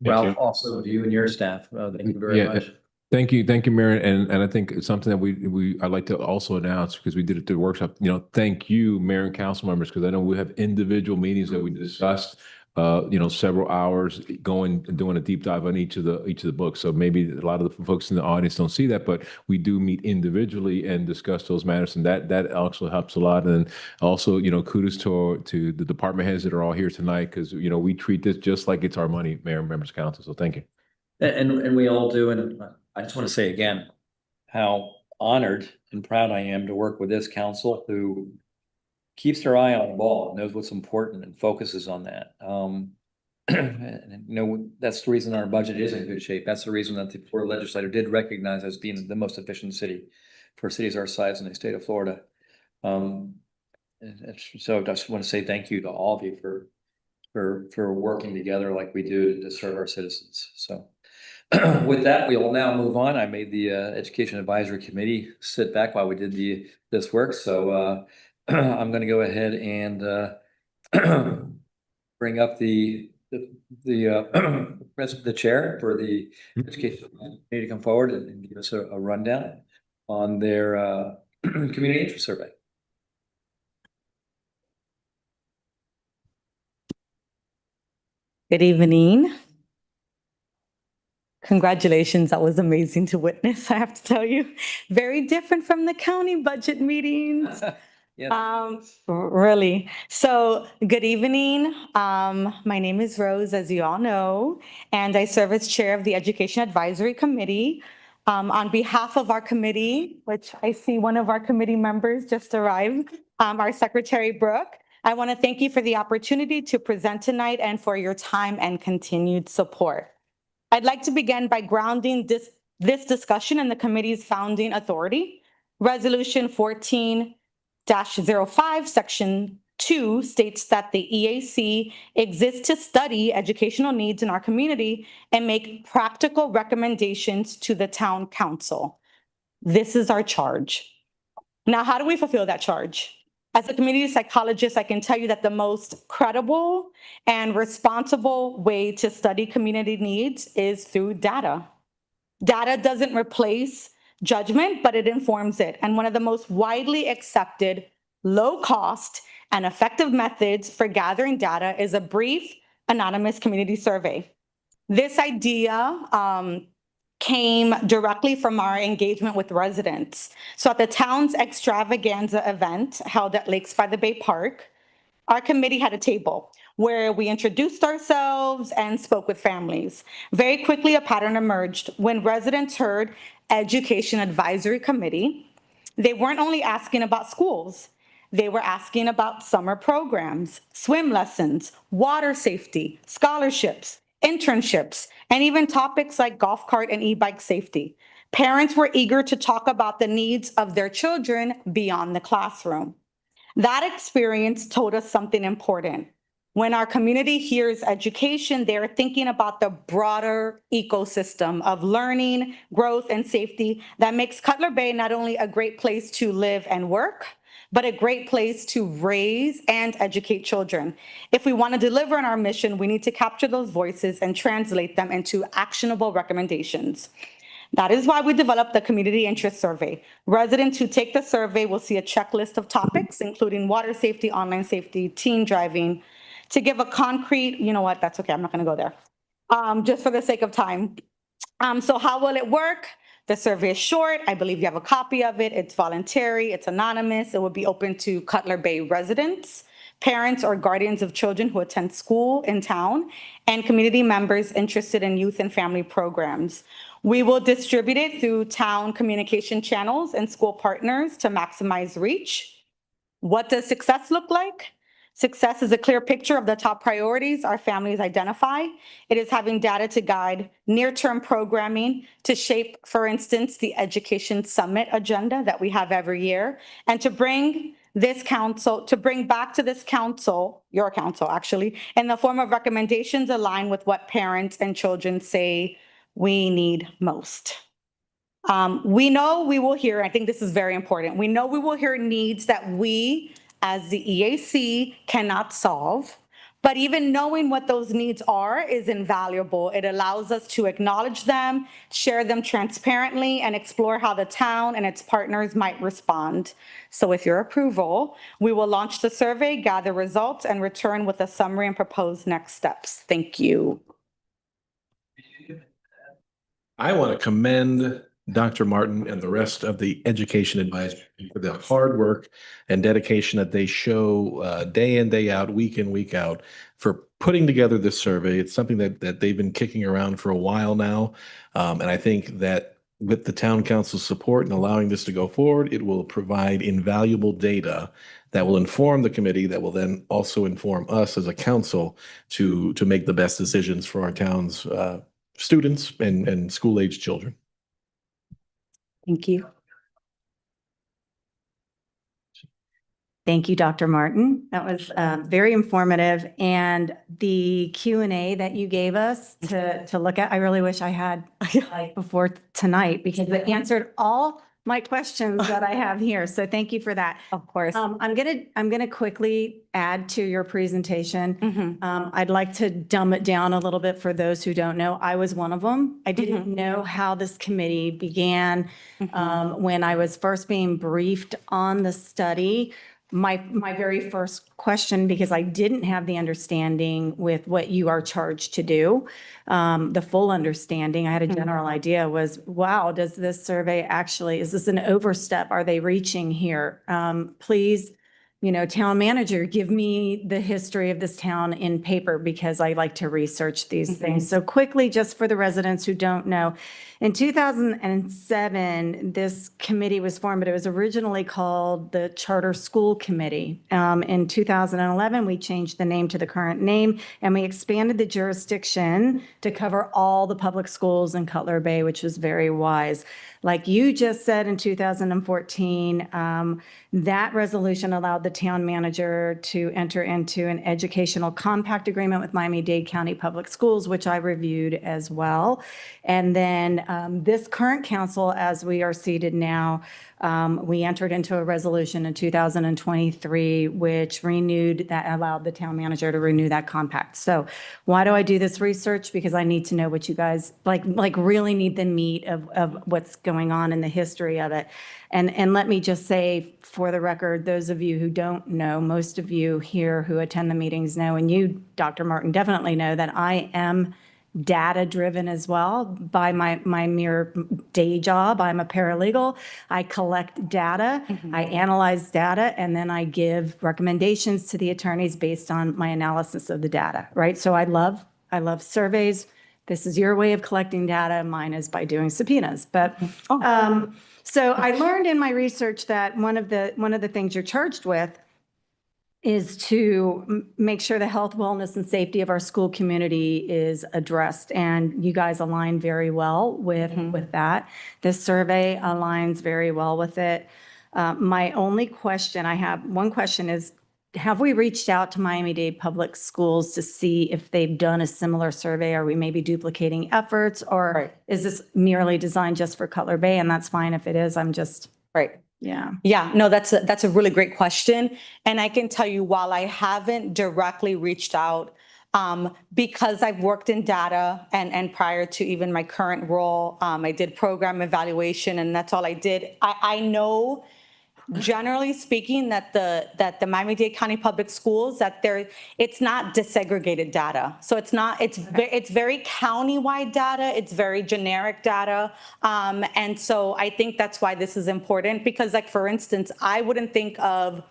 Ralph, also to you and your staff, thank you very Yeah, much. Thank you, Mayor. And I think it's something that I'd like to also announce, because we did it through the workshop, thank you, Mayor and council members, because I know we have individual meetings that we discussed, several hours doing a deep dive on each of the books. So maybe a lot of the folks in the audience don't see that, but we do meet individually and discuss those matters, and that also helps a lot. And also, kudos to the department heads that are all here tonight, because, we treat this just like it's our money, Mayor and members of council. So thank you. And we all do, and I just want to say again, how honored and proud I am to work with this council who keeps their eye on the ball, knows what's important and focuses on that. And, that's the reason our budget is in good shape. That's the reason that the Florida legislature did recognize us being the most efficient city for cities our size in the state of Florida. So I just want to say thank you to all of you for working together like we do to serve our citizens. So with that, we will now move on. I made the Education Advisory Committee sit back while we did this work. So I'm going to go ahead and bring up the president, the chair for the Education Committee to come forward and give us a rundown on their community interest survey. Good evening. Congratulations, that was amazing to witness, I have to tell you. Very different from the county budget meetings. Really. So good evening. My name is Rose, as you all know, and I serve as chair of the Education Advisory Committee. On behalf of our committee, which I see one of our committee members just arrived, our Secretary Brooke, I want to thank you for the opportunity to present tonight and for your time and continued support. I'd like to begin by grounding this discussion in the committee's founding authority. Resolution 14-05, Section 2 states that the EAC exists to study educational needs in our community and make practical recommendations to the town council. This is our charge. Now, how do we fulfill that charge? As a community psychologist, I can tell you that the most credible and responsible way to study community needs is through data. Data doesn't replace judgment, but it informs it. And one of the most widely accepted, low-cost, and effective methods for gathering data is a brief, anonymous community survey. This idea came directly from our engagement with residents. So at the town's extravaganza event held at Lakes by the Bay Park, our committee had a table where we introduced ourselves and spoke with families. Very quickly, a pattern emerged. When residents heard Education Advisory Committee, they weren't only asking about schools, they were asking about summer programs, swim lessons, water safety, scholarships, internships, and even topics like golf cart and e-bike safety. Parents were eager to talk about the needs of their children beyond the classroom. That experience told us something important. When our community hears education, they're thinking about the broader ecosystem of learning, growth, and safety that makes Cutler Bay not only a great place to live and work, but a great place to raise and educate children. If we want to deliver on our mission, we need to capture those voices and translate them into actionable recommendations. That is why we developed the Community Interest Survey. Residents who take the survey will see a checklist of topics, including water safety, online safety, teen driving, to give a concrete, you know what, that's okay, I'm not gonna go there, just for the sake of time. So how will it work? The survey is short. I believe you have a copy of it. It's voluntary, it's anonymous. It will be open to Cutler Bay residents, parents or guardians of children who attend school in town, and community members interested in youth and family programs. We will distribute it through town communication channels and school partners to maximize reach. What does success look like? Success is a clear picture of the top priorities our families identify. It is having data to guide near-term programming to shape, for instance, the Education Summit agenda that we have every year, and to bring back to this council, your council actually, in the form of recommendations aligned with what parents and children say we need most. We know we will hear, I think this is very important. We know we will hear needs that we as the EAC cannot solve. But even knowing what those needs are is invaluable. It allows us to acknowledge them, share them transparently, and explore how the town and its partners might respond. So with your approval, we will launch the survey, gather results, and return with a summary and propose next steps. Thank you. I want to commend Dr. Martin and the rest of the education advisory for the hard work and dedication that they show day in, day out, week in, week out for putting together this survey. It's something that they've been kicking around for a while now. And I think that with the town council's support and allowing this to go forward, it will provide invaluable data that will inform the committee, that will then also inform us as a council to make the best decisions for our town's students and school-age children. Thank you. Thank you, Dr. Martin. That was very informative. And the Q&A that you gave us to look at, I really wish I had like before tonight because it answered all my questions that I have here. So thank you for that. Of course. I'm gonna quickly add to your presentation. I'd like to dumb it down a little bit for those who don't know. I was one of them. I didn't know how this committee began when I was first being briefed on the study. My very first question, because I didn't have the understanding with what you are charged to do, the full understanding, I had a general idea was, wow, does this survey actually, is this an overstep? Are they reaching here? Please, town manager, give me the history of this town in paper because I like to research these things. So quickly, just for the residents who don't know, in 2007, this committee was formed, but it was originally called the Charter School Committee. In 2011, we changed the name to the current name, and we expanded the jurisdiction to cover all the public schools in Cutler Bay, which was very wise. Like you just said in 2014, that resolution allowed the town manager to enter into an educational compact agreement with Miami-Dade County Public Schools, which I reviewed as well. And then this current council, as we are seated now, we entered into a resolution in 2023, which allowed the town manager to renew that compact. So why do I do this research? Because I need to know what you guys like really need the meat of what's going on in the history of it. And let me just say, for the record, those of you who don't know, most of you here who attend the meetings know, and you, Dr. Martin, definitely know that I am data-driven as well by my mere day job. I'm a paralegal. I collect data, I analyze data, and then I give recommendations to the attorneys based on my analysis of the data, right? So I love surveys. This is your way of collecting data. Mine is by doing subpoenas. But so I learned in my research that one of the things you're charged with is to make sure the health, wellness, and safety of our school community is addressed. And you guys align very well with that. This survey aligns very well with it. My only question one question is, have we reached out to Miami-Dade Public Schools to see if they've done a similar survey? Are we maybe duplicating efforts, or is this merely designed just for Cutler Bay? And that's fine if it is. I'm just, yeah. Yeah, no, that's a really great question. And I can tell you, while I haven't directly reached out, because I've worked in data and prior to even my current role, I did program evaluation, and that's all I did. I know, generally speaking, that the Miami-Dade County Public Schools, it's not disaggregated data. So it's very county-wide data. It's very generic data. And so I think that's why this is important, because, like, for instance, I wouldn't think of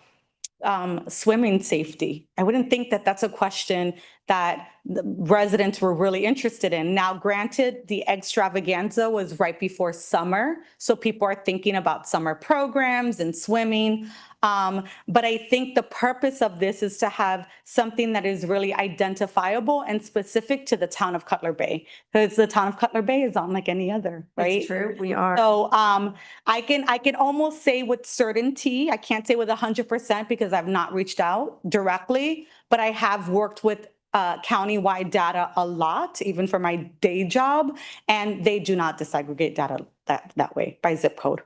swimming safety. I wouldn't think that that's a question that the residents were really interested in. Now, granted, the extravaganza was right before summer, so people are thinking about summer programs and swimming. But I think the purpose of this is to have something that is really identifiable and specific to the town of Cutler Bay, because the town of Cutler Bay is unlike any other, right? It's true, we are. So I can almost say with certainty, I can't say with 100% because I've not reached out directly, but I have worked with countywide data a lot, even for my day job, and they do not disaggregate data that way by zip code.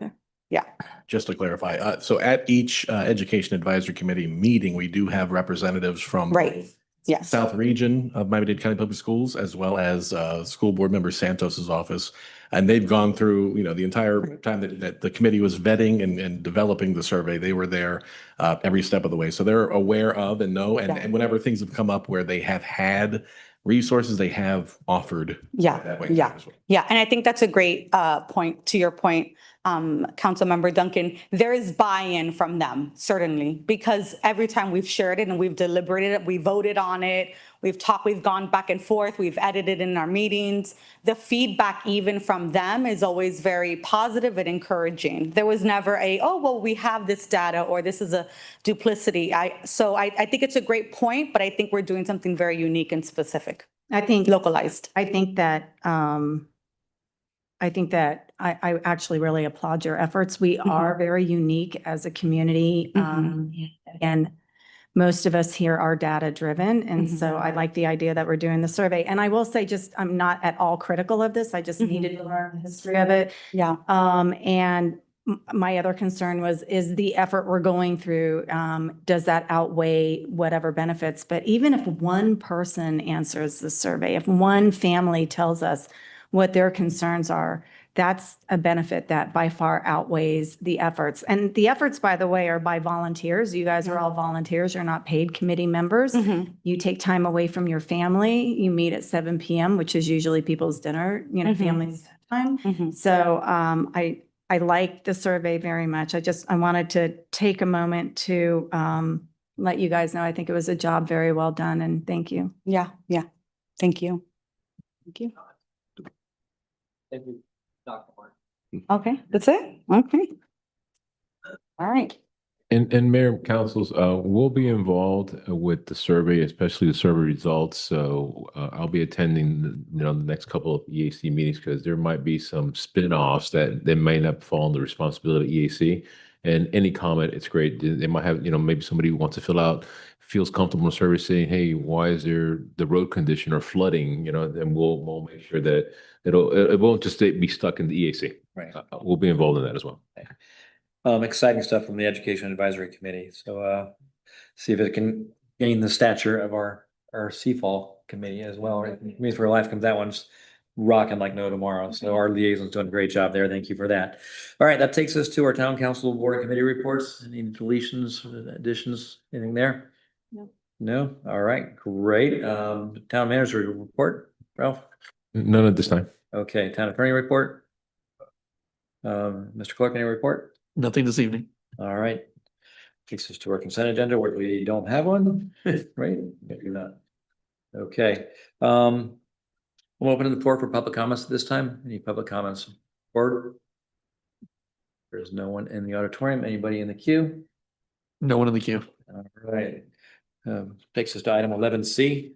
Just to clarify, so at each Education Advisory Committee meeting, we do have representatives from Right. both Yes. South Region of Miami-Dade County Public Schools, as well as School Board Member Santos's office. And they've gone through, the entire time that the committee was vetting and developing the survey. They were there every step of the way. So they're aware of and know, and whenever things have come up where they have had resources, they have offered. Yeah, that way yeah. as well. Yeah, and I think that's a great point, to your point, Councilmember Duncan. There is buy-in from them, certainly, because every time we've shared it and we've deliberated it, we voted on it, we've talked, we've gone back and forth, we've edited in our meetings. The feedback even from them is always very positive and encouraging. There was never oh, well, we have this data, or this is a duplicity. So I think it's a great point, but I think we're doing something very unique and specific, I think localized. I think that I actually really applaud your efforts. We are very unique as a community. And most of us here are data driven. And so I like the idea that we're doing the survey. And I will say, I'm not at all critical of this. I just needed to learn the history of it. Yeah. And my other concern is the effort we're going through, does that outweigh whatever benefits? But even if one person answers the survey, if one family tells us what their concerns are, that's a benefit that by far outweighs the efforts. And the efforts, by the way, are by volunteers. You guys are all volunteers. You're not paid committee members. You take time away from your family. You meet at 7 p.m., which is usually people's dinner, family's time. So I like the survey very much. I wanted to take a moment to let you guys know, I think it was a job very well done, and thank you. Yeah, yeah. Thank you. Thank you. Thank you, Dr. Martin. Okay, that's it? Okay. All right. And Mayor and Councils, we'll be involved with the survey, especially the survey results. So I'll be attending, the next couple of EAC meetings, because there might be some spin-offs that may not fall on the responsibility of EAC. And any comment, it's great. They might have, maybe somebody who wants to fill out, feels comfortable in the survey saying, hey, why is there the road condition or flooding? And we'll make sure that it won't just be stuck in the EAC. Right. We'll be involved in that as well. Exciting stuff from the Education Advisory Committee. So see if it can gain the stature of our CFAL committee as well. Right? Committee for Life comes, that one's rocking like no tomorrow. So our liaison's doing a great job there. Thank you for that. All right, that takes us to our Town Council Board and Committee reports. Any deletions, additions, anything there? No. No? All right, great. Town Manager report, Ralph? None at this time. Okay, Town Attorney report? Mr. Clerk, any report? Nothing this evening. All right. Takes us to our consent agenda where we don't have one, right? Maybe not. Okay. We'll open the floor for public comments at this time. Any public comments? Board? There's no one in the auditorium. Anybody in the queue? No one in the queue. All right. Takes us to item 11C.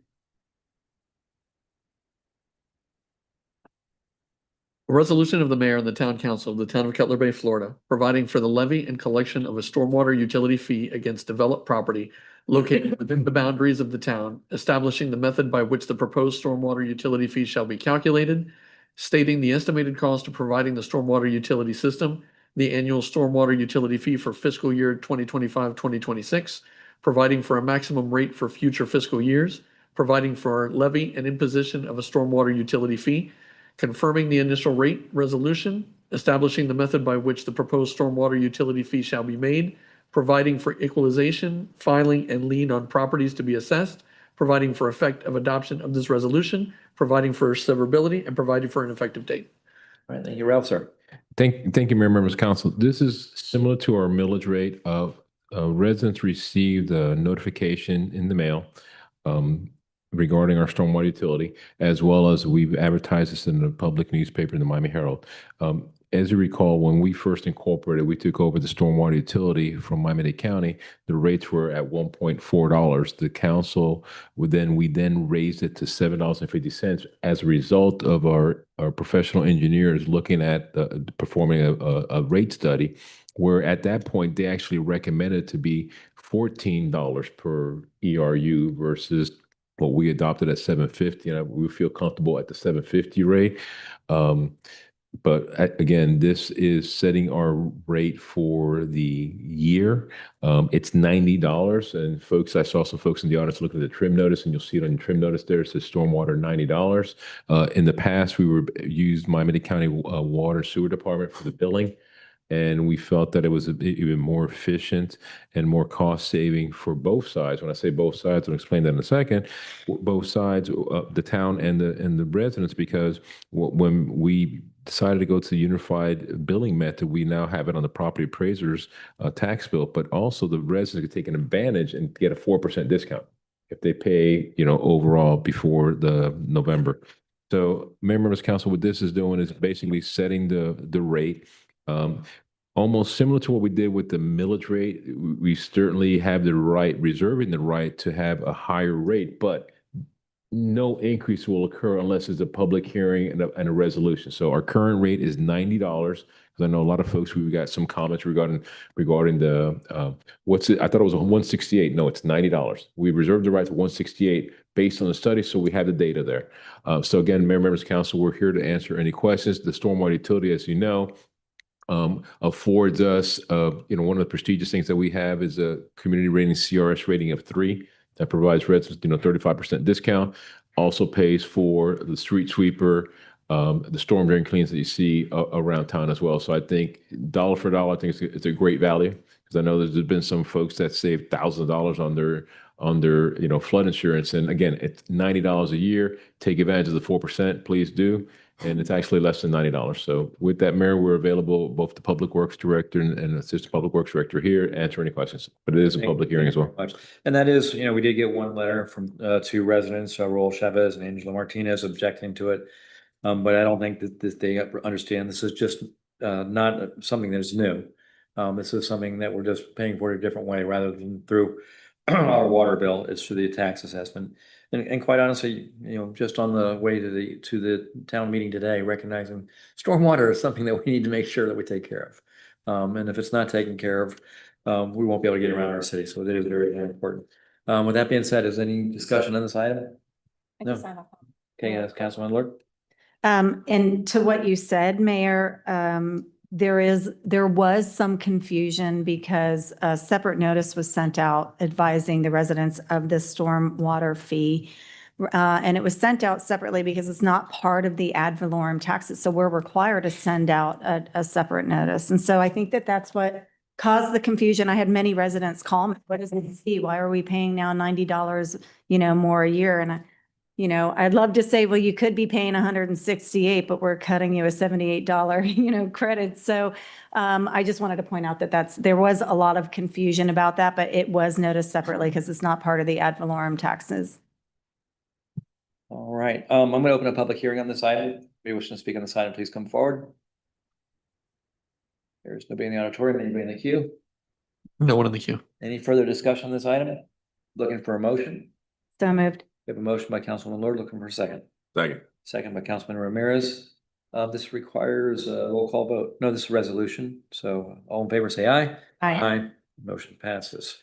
A resolution of the mayor and the town council of the town of Cutler Bay, Florida, providing for the levy and collection of a stormwater utility fee against developed property located within the boundaries of the town, establishing the method by which the proposed stormwater utility fee shall be calculated, stating the estimated cost of providing the stormwater utility system, the annual stormwater utility fee for fiscal year 2025-2026, providing for a maximum rate for future fiscal years, providing for levy and imposition of a stormwater utility fee, confirming the initial rate resolution, establishing the method by which the proposed stormwater utility fee shall be made, providing for equalization, filing, and lien on properties to be assessed, providing for effect of adoption of this resolution, providing for severability, and providing for an effective date. All right, thank you, Ralph, sir. Thank you, Mayor, members of council. This is similar to our millage rate of residents received a notification in the mail regarding our stormwater utility, as well as we've advertised this in the public newspaper, in the Miami Herald. As you recall, when we first incorporated, we took over the stormwater utility from Miami-Dade County. The rates were at $1.4. The council we then raised it to $7.50 as a result of our professional engineers looking at performing a rate study, where at that point they actually recommended to be $14 per ERU versus what we adopted at 750, and we feel comfortable at the 750 rate. But again, this is setting our rate for the year. It's $90. And folks, I saw some folks in the audience looking at the trim notice, and you'll see it on your trim notice there. It says stormwater $90. In the past, we used Miami-Dade County Water and Sewer Department for the billing. And we felt that it was even more efficient and more cost saving for both sides. When I say both sides, I'll explain that in a second. Both sides, the town and the residents, because when we decided to go to the unified billing method, we now have it on the property appraiser's tax bill, but also the residents can take an advantage and get a 4% discount if they pay, overall before the November. So, Mayor, members of council, what this is doing is basically setting the rate. Almost similar to what we did with the millage rate. We certainly have the right, reserving the right to have a higher rate, but no increase will occur unless there's a public hearing and a resolution. So our current rate is $90, because I know a lot of folks, we've got some comments regarding the, what's it? I thought it was 168. No, it's $90. We reserved the right to 168 based on the study, so we have the data there. So again, Mayor, members of council, we're here to answer any questions. The stormwater utility, as you know, affords us, one of the prestigious things that we have is a community rating, CRS rating of 3 that provides residents, 35% discount. Also pays for the street sweeper, the storm drain cleans that you see around town as well. So I think dollar for dollar, I think it's a great value, because I know there's been some folks that save thousands of dollars on their flood insurance. And again, it's $90 a year. Take advantage of the 4%, please do. And it's actually less than $90. So with that, Mayor, we're available, both the Public Works Director and Assistant Public Works Director here, answer any questions. But it is a public hearing as well. And that is, we did get one letter from two residents, Raul Chavez and Angela Martinez, objecting to it. But I don't think that they understand this is just not something that is new. This is something that we're just paying for a different way rather than through our water bill. It's through the tax assessment. And quite honestly, just on the way to the town meeting today, recognizing stormwater is something that we need to make sure that we take care of. And if it's not taken care of, we won't be able to get around our city. So it is very, very important. With that being said, is any discussion on this item? No. Okay, Councilman Lord. And to what you said, Mayor, there was some confusion because a separate notice was sent out advising the residents of the stormwater fee. And it was sent out separately because it's not part of the ad valorem taxes. So we're required to send out a separate notice. And so I think that that's what caused the confusion. I had many residents call me, what is this fee? Why are we paying now $90, more a year? And I'd love to say, well, you could be paying $168, but we're cutting you a $78, credit. So I just wanted to point out that there was a lot of confusion about that, but it was noticed separately because it's not part of the ad valorem taxes. All right, I'm going to open a public hearing on this item. If you wish to speak on this item, please come forward. There's nobody in the auditorium, anybody in the queue? No one in the queue. Any further discussion on this item? Looking for a motion? So moved. We have a motion by Councilman Lord, looking for a second. Second. Second by Councilman Ramirez. This requires a roll call vote. No, this is a resolution. So all in favor, say aye. Aye. Motion passes.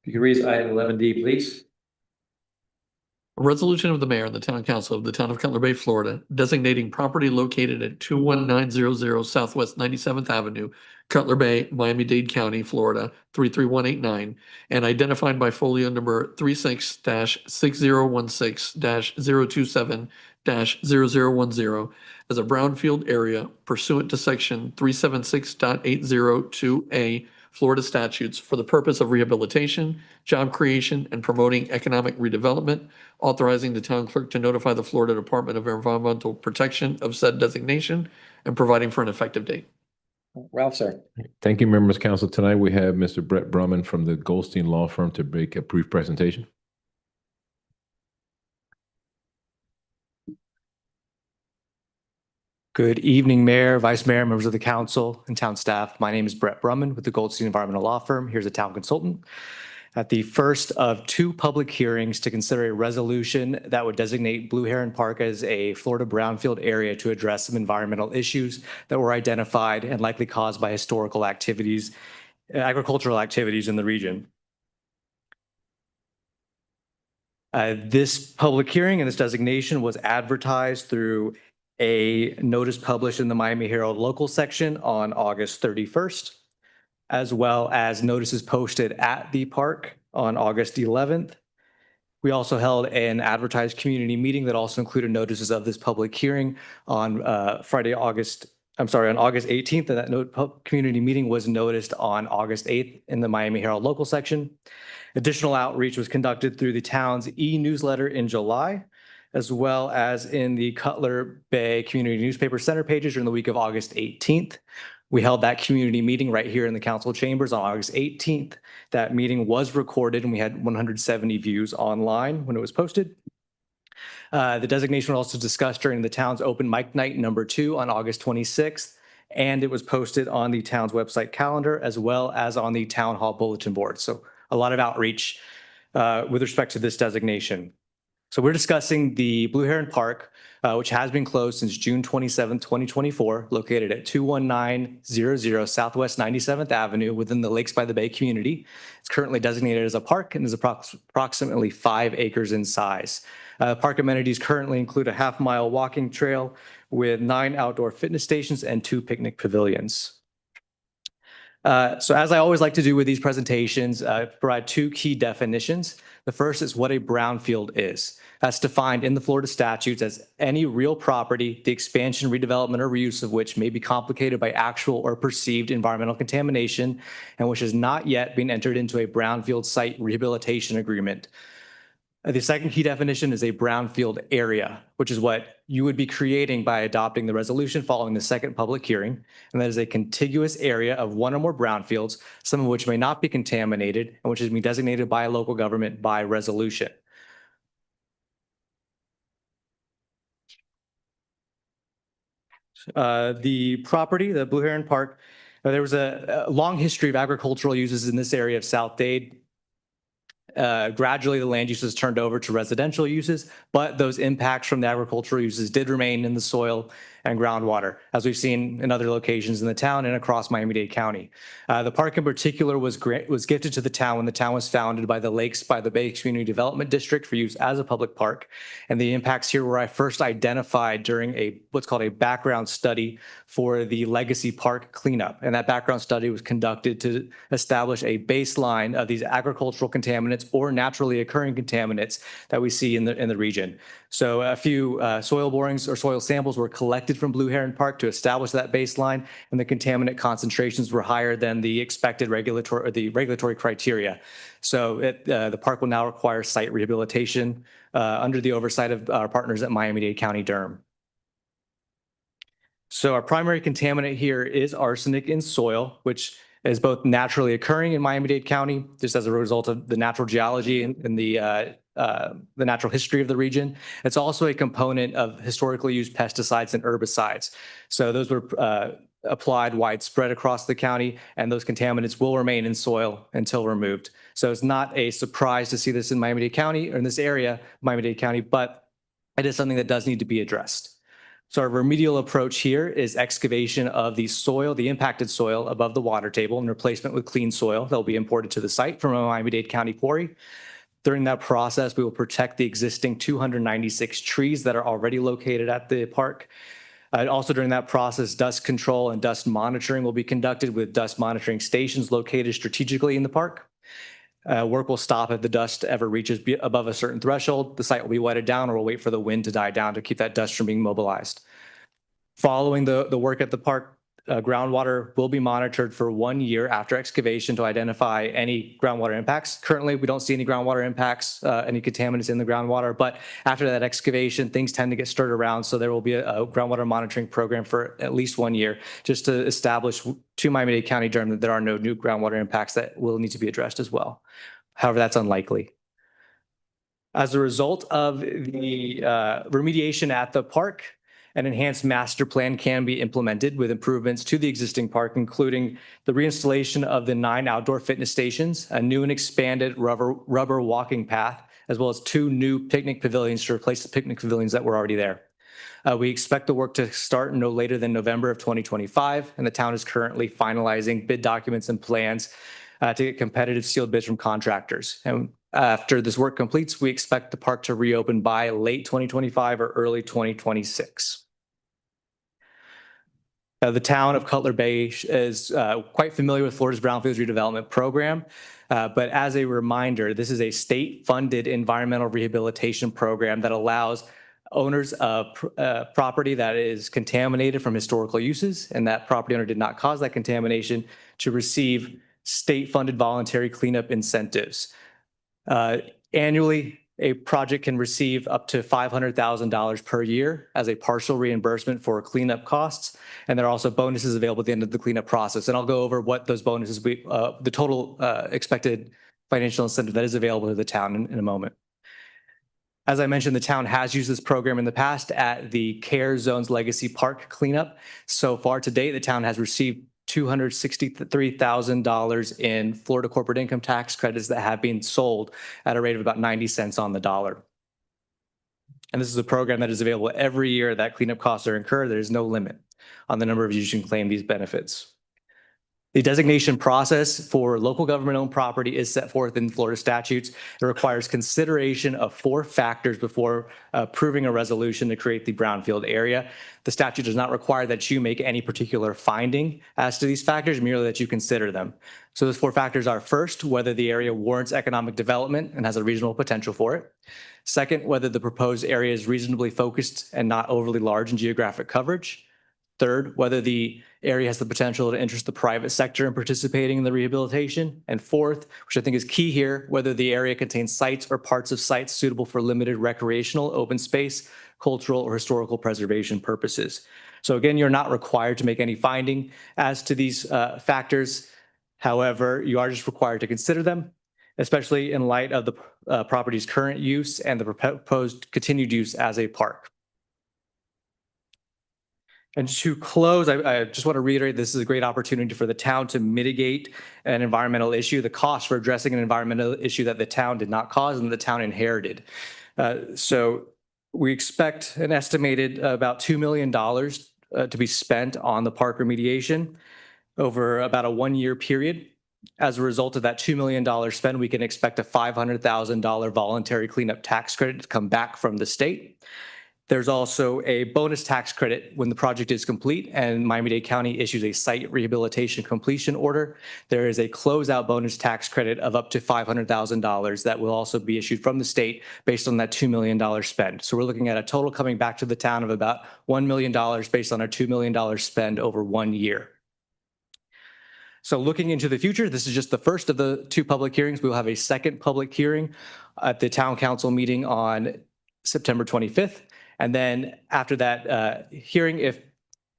If you could read item 11D, please. A resolution of the mayor and the town council of the town of Cutler Bay, Florida, designating property located at 21900 Southwest 97th Avenue, Cutler Bay, Miami-Dade County, Florida, 33189, and identified by folio number 36-6016-027-0010 as a brownfield area pursuant to section 376.802A Florida statutes for the purpose of rehabilitation, job creation, and promoting economic redevelopment, authorizing the town clerk to notify the Florida Department of Environmental Protection of said designation, and providing for an effective date. Ralph, sir. Thank you, members of council. Tonight we have Mr. Brett Brumman from the Goldstein Law Firm to make a brief presentation. Good evening, Mayor, Vice Mayor, members of the council, and town staff. My name is Brett Brumman with the Goldstein Environmental Law Firm. Here's a town consultant. At the first of two public hearings to consider a resolution that would designate Blue Heron Park as a Florida brownfield area to address some environmental issues that were identified and likely caused by historical activities, agricultural activities in the region. This public hearing and this designation was advertised through a notice published in the Miami Herald local section on August 31st, as well as notices posted at the park on August 11th. We also held an advertised community meeting that also included notices of this public hearing on August 18th, and that community meeting was noticed on August 8th in the Miami Herald local section. Additional outreach was conducted through the town's e-newsletter in July, as well as in the Cutler Bay Community Newspaper Center pages during the week of August 18th. We held that community meeting right here in the council chambers on August 18th. That meeting was recorded and we had 170 views online when it was posted. The designation was also discussed during the town's open mic night #2 on August 26th, and it was posted on the town's website calendar as well as on the town hall bulletin board. So a lot of outreach with respect to this designation. So we're discussing the Blue Heron Park, which has been closed since June 27, 2024, located at 21900 Southwest 97th Avenue within the Lakes by the Bay community. It's currently designated as a park and is approximately 5 acres in size. Park amenities currently include a half-mile walking trail with 9 outdoor fitness stations and 2 picnic pavilions. So as I always like to do with these presentations, provide 2 key definitions. The first is what a brownfield is. That's defined in the Florida statutes as any real property, the expansion, redevelopment, or reuse of which may be complicated by actual or perceived environmental contamination and which has not yet been entered into a brownfield site rehabilitation agreement. The second key definition is a brownfield area, which is what you would be creating by adopting the resolution following the second public hearing. And that is a contiguous area of 1 or more brownfields, some of which may not be contaminated and which is being designated by a local government by resolution. The property, the Blue Heron Park, there was a long history of agricultural uses in this area of South Dade. Gradually, the land uses turned over to residential uses, but those impacts from the agricultural uses did remain in the soil and groundwater, as we've seen in other locations in the town and across Miami-Dade County. The park in particular was gifted to the town when the town was founded by the Lakes by the Bay Community Development District for use as a public park. And the impacts here were first identified during what's called a background study for the Legacy Park cleanup. And that background study was conducted to establish a baseline of these agricultural contaminants or naturally occurring contaminants that we see in the region. So a few soil borings or soil samples were collected from Blue Heron Park to establish that baseline, and the contaminant concentrations were higher than the expected regulatory criteria. So the park will now require site rehabilitation under the oversight of our partners at Miami-Dade County DERM. So our primary contaminant here is arsenic in soil, which is both naturally occurring in Miami-Dade County, just as a result of the natural geology and the natural history of the region. It's also a component of historically used pesticides and herbicides. So those were applied widespread across the county, and those contaminants will remain in soil until removed. So it's not a surprise to see this in Miami-Dade County or in this area, Miami-Dade County, but it is something that does need to be addressed. So our remedial approach here is excavation of the soil, the impacted soil above the water table, and replacement with clean soil that will be imported to the site from a Miami-Dade County quarry. During that process, we will protect the existing 296 trees that are already located at the park. Also during that process, dust control and dust monitoring will be conducted with dust monitoring stations located strategically in the park. Work will stop if the dust ever reaches above a certain threshold. The site will be wetted down, or we'll wait for the wind to die down to keep that dust from being mobilized. Following the work at the park, groundwater will be monitored for 1 year after excavation to identify any groundwater impacts. Currently, we don't see any groundwater impacts, any contaminants in the groundwater, but after that excavation, things tend to get stirred around. So there will be a groundwater monitoring program for at least 1 year just to establish to Miami-Dade County DERM that there are no new groundwater impacts that will need to be addressed as well. However, that's unlikely. As a result of the remediation at the park, an enhanced master plan can be implemented with improvements to the existing park, including the reinstallation of the 9 outdoor fitness stations, a new and expanded rubber walking path, as well as 2 new picnic pavilions to replace the picnic pavilions that were already there. We expect the work to start no later than November of 2025, and the town is currently finalizing bid documents and plans to get competitive sealed bids from contractors. And After this work completes, we expect the park to reopen by late 2025 or early 2026. The town of Cutler Bay is quite familiar with Florida's Brownfields redevelopment program. But as a reminder, this is a state-funded environmental rehabilitation program that allows owners of property that is contaminated from historical uses and that property owner did not cause that contamination to receive state-funded voluntary cleanup incentives. Annually, a project can receive up to $500,000 per year as a partial reimbursement for cleanup costs. And there are also bonuses available at the end of the cleanup process. And I'll go over what those bonuses, the total expected financial incentive that is available to the town in a moment. As I mentioned, the town has used this program in the past at the Care Zones Legacy Park cleanup. So far to date, the town has received $263,000 in Florida corporate income tax credits that have been sold at a rate of about 90 cents on the dollar. And this is a program that is available every year that cleanup costs are incurred. There is no limit on the number of years you can claim these benefits. The designation process for local government-owned property is set forth in Florida statutes. It requires consideration of 4 factors before approving a resolution to create the brownfield area. The statute does not require that you make any particular finding as to these factors, merely that you consider them. So those 4 factors are: first, whether the area warrants economic development and has a reasonable potential for it. Second, whether the proposed area is reasonably focused and not overly large in geographic coverage. Third, whether the area has the potential to interest the private sector in participating in the rehabilitation. And fourth, which I think is key here, whether the area contains sites or parts of sites suitable for limited recreational, open space, cultural, or historical preservation purposes. So again, you're not required to make any finding as to these factors. However, you are just required to consider them, especially in light of the property's current use and the proposed continued use as a park. And to close, I just want to reiterate, this is a great opportunity for the town to mitigate an environmental issue, the cost for addressing an environmental issue that the town did not cause and the town inherited. So we expect an estimated about $2 million to be spent on the park remediation over about a 1-year period. As a result of that $2 million spend, we can expect a $500,000 voluntary cleanup tax credit to come back from the state. There's also a bonus tax credit when the project is complete and Miami-Dade County issues a site rehabilitation completion order. There is a closeout bonus tax credit of up to $500,000 that will also be issued from the state based on that $2 million spend. So we're looking at a total coming back to the town of about $1 million based on a $2 million spend over 1 year. So looking into the future, this is just the first of the 2 public hearings. We will have a second public hearing at the town council meeting on September 25th. And then after that hearing, if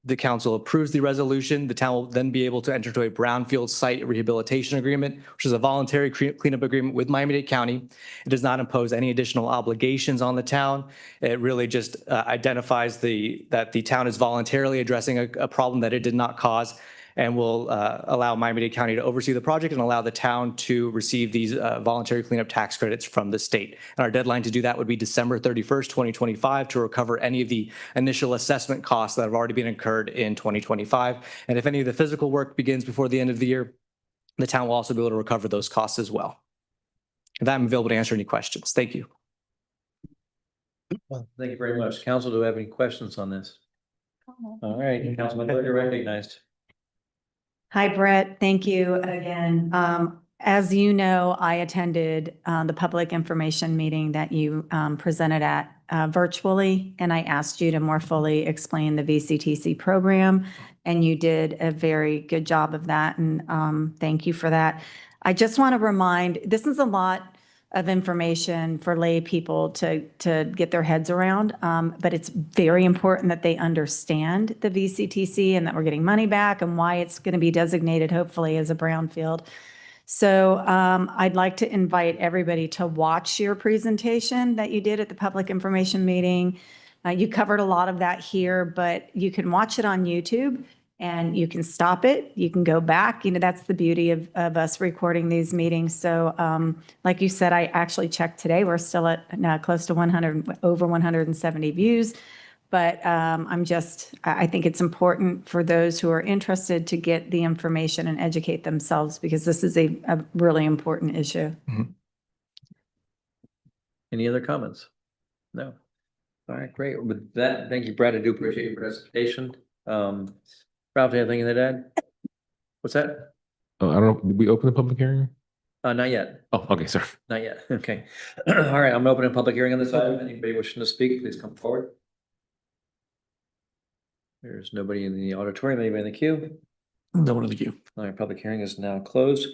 the council approves the resolution, the town will then be able to enter into a brownfield site rehabilitation agreement, which is a voluntary cleanup agreement with Miami-Dade County. It does not impose any additional obligations on the town. It really just identifies that the town is voluntarily addressing a problem that it did not cause, and will allow Miami-Dade County to oversee the project and allow the town to receive these voluntary cleanup tax credits from the state. And our deadline to do that would be December 31st, 2025, to recover any of the initial assessment costs that have already been incurred in 2025. And if any of the physical work begins before the end of the year, the town will also be able to recover those costs as well. And I'm available to answer any questions. Thank you. Well, thank you very much. Council, do we have any questions on this? All right, Councilman, you're recognized. Hi, Brett. Thank you again. As you know, I attended the public information meeting that you presented at virtually, and I asked you to more fully explain the VCTC program, and you did a very good job of that, and thank you for that. I just want to remind, this is a lot of information for lay people to get their heads around, but it's very important that they understand the VCTC and that we're getting money back and why it's going to be designated, hopefully, as a brownfield. So I'd like to invite everybody to watch your presentation that you did at the public information meeting. You covered a lot of that here, but you can watch it on YouTube and you can stop it. You can go back. You know, that's the beauty of us recording these meetings. So like you said, I actually checked today. We're still at close to 100, over 170 views. But I think it's important for those who are interested to get the information and educate themselves, because this is a really important issue. Mm-hmm. Any other comments? No. All right, great. With that, thank you, Brad. I do appreciate your presentation. Ralph, anything to add? What's that? Oh, I don't know, did we open the public hearing? Not yet. Oh, okay, sorry. Not yet. Okay. All right, I'm opening a public hearing on this item. Anybody wishing to speak, please come forward. There's nobody in the auditorium, anybody in the queue? No one in the queue. All right, public hearing is now closed.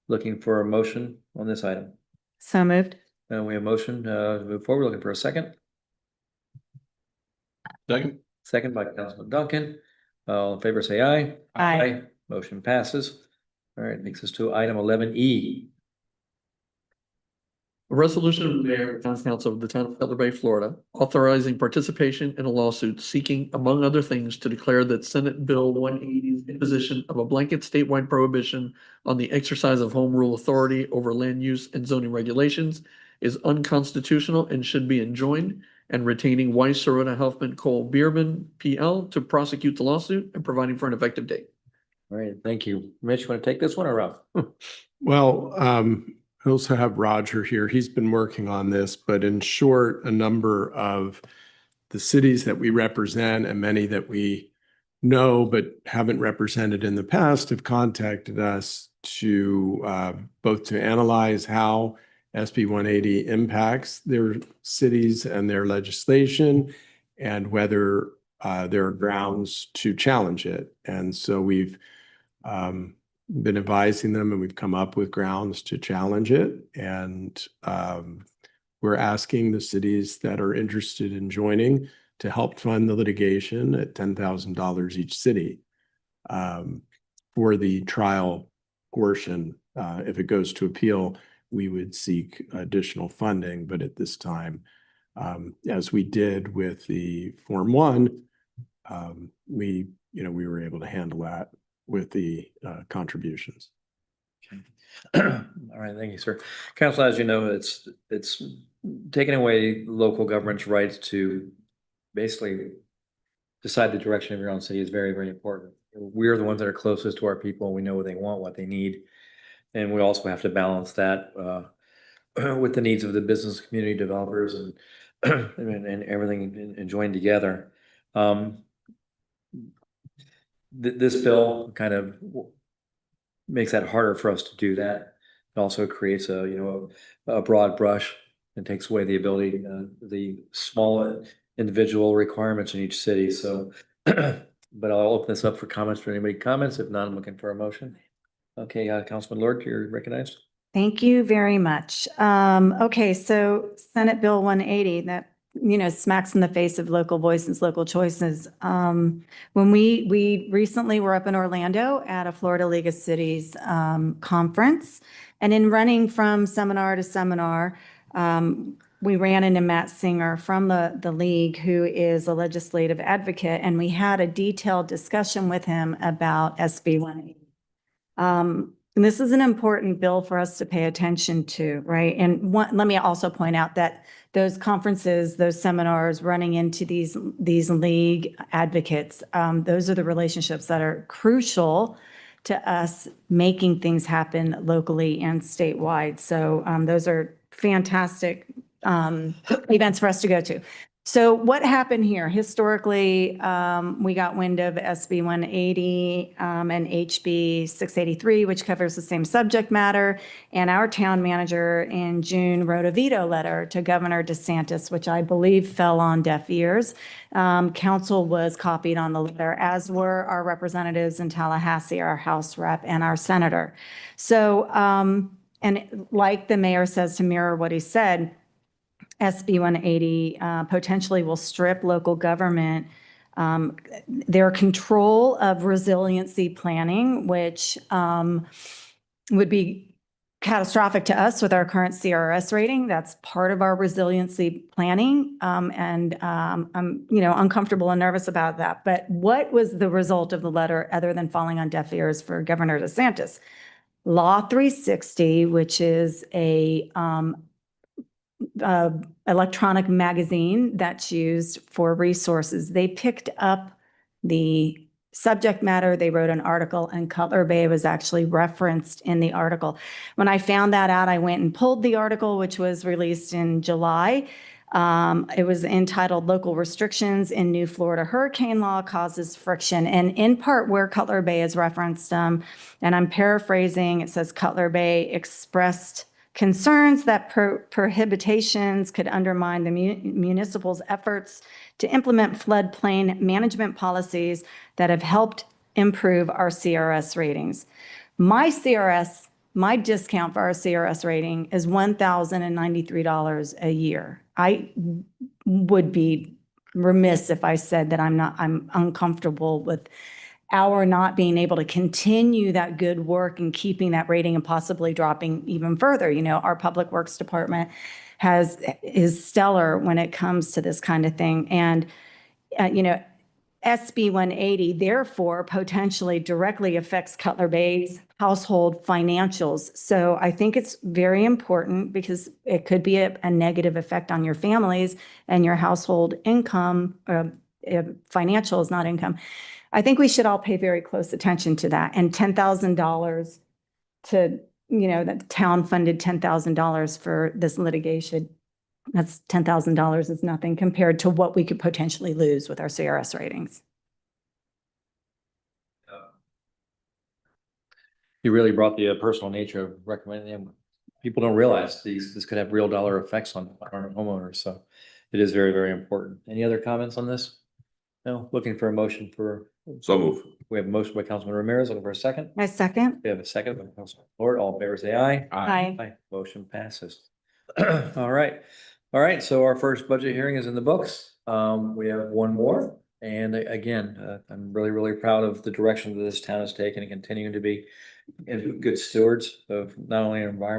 Looking for a motion on this item. So moved. And we have a motion to move forward. Looking for a second. Second. Second by Councilman Duncan. All in favor, say aye. Aye. Motion passes. All right, takes us to item 11E. A resolution of the mayor and town council of the town of Cutler Bay, Florida, authorizing participation in a lawsuit seeking, among other things, to declare that Senate Bill 180's imposition of a blanket statewide prohibition on the exercise of home rule authority over land use and zoning regulations is unconstitutional and should be enjoined, and retaining Weiss, Sirota, Helfman, Cole, Bierman, PL to prosecute the lawsuit and providing for an effective date. All right, thank you. Mitch, you want to take this one or Ralph? Well, I also have Roger here. He's been working on this, but in short, a number of the cities that we represent and many that we know but haven't represented in the past have contacted us to both to analyze how SB 180 impacts their cities and their legislation and whether there are grounds to challenge it. And so we've been advising them and we've come up with grounds to challenge it. And we're asking the cities that are interested in joining to help fund the litigation at $10,000 each city for the trial portion. If it goes to appeal, we would seek additional funding, but at this time, as we did with the Form 1, we were able to handle that with the contributions. All right, thank you, sir. Council, as you know, it's taking away local government's rights to basically decide the direction of your own city is very, very important. We're the ones that are closest to our people. We know what they want, what they need. And we also have to balance that with the needs of the business community, developers, and and everything and join together. This bill kind of makes that harder for us to do that. It also creates a broad brush and takes away the ability, the small individual requirements in each city. So, but I'll open this up for comments for anybody comments. If not, I'm looking for a motion. Okay, Councilman Lord, you're recognized. Thank you very much. Okay, so Senate Bill 180, that, smacks in the face of local voices, local choices. When we recently were up in Orlando at a Florida League of Cities conference, and in running from seminar to seminar, we ran into Matt Singer from the league, who is a legislative advocate, and we had a detailed discussion with him about SB 180. And this is an important bill for us to pay attention to, right? And let me also point out that those conferences, those seminars, running into these league advocates, those are the relationships that are crucial to us making things happen locally and statewide. So those are fantastic events for us to go to. So what happened here? Historically, we got wind of SB 180 and HB 683, which covers the same subject matter. And our town manager in June wrote a veto letter to Governor DeSantis, which I believe fell on deaf ears. Council was copied on the letter, as were our representatives in Tallahassee, our House rep, and our senator. So, and like the mayor says, to mirror what he said, SB 180 potentially will strip local government their control of resiliency planning, which would be catastrophic to us with our current CRS rating. That's part of our resiliency planning. And I'm, uncomfortable and nervous about that. But what was the result of the letter other than falling on deaf ears for Governor DeSantis? Law 360, which is a electronic magazine that's used for resources. They picked up the subject matter. They wrote an article, and Cutler Bay was actually referenced in the article. When I found that out, I went and pulled the article, which was released in July. It was entitled "Local Restrictions in New Florida Hurricane Law Causes Friction." And in part where Cutler Bay is referenced, and I'm paraphrasing, it says Cutler Bay expressed concerns that prohibitions could undermine the municipal's efforts to implement floodplain management policies that have helped improve our CRS ratings. My discount for our CRS rating is $1,093 a year. I would be remiss if I said that I'm uncomfortable with our not being able to continue that good work and keeping that rating and possibly dropping even further. You know, our Public Works Department is stellar when it comes to this kind of thing. And, you know, SB 180 therefore potentially directly affects Cutler Bay's household financials. So I think it's very important because it could be a negative effect on your families and your household income, financials, not income. I think we should all pay very close attention to that. And $10,000 to, you know, that the town funded $10,000 for this litigation. That's $10,000 is nothing compared to what we could potentially lose with our CRS ratings. You really brought the personal nature of recommending them. People don't realize this could have real dollar effects on our homeowners, so it is very, very important. Any other comments on this? No, looking for a motion for. So move. We have a motion by Councilman Ramirez, looking for a second. My second. We have a second by Councilman Lord. All in favor, say aye. Aye. Aye. Motion passes. All right. All right. So our first budget hearing is in the books. We have one more. And again, I'm really, really proud of the direction that this town has taken and continuing to be good stewards of not only our environment,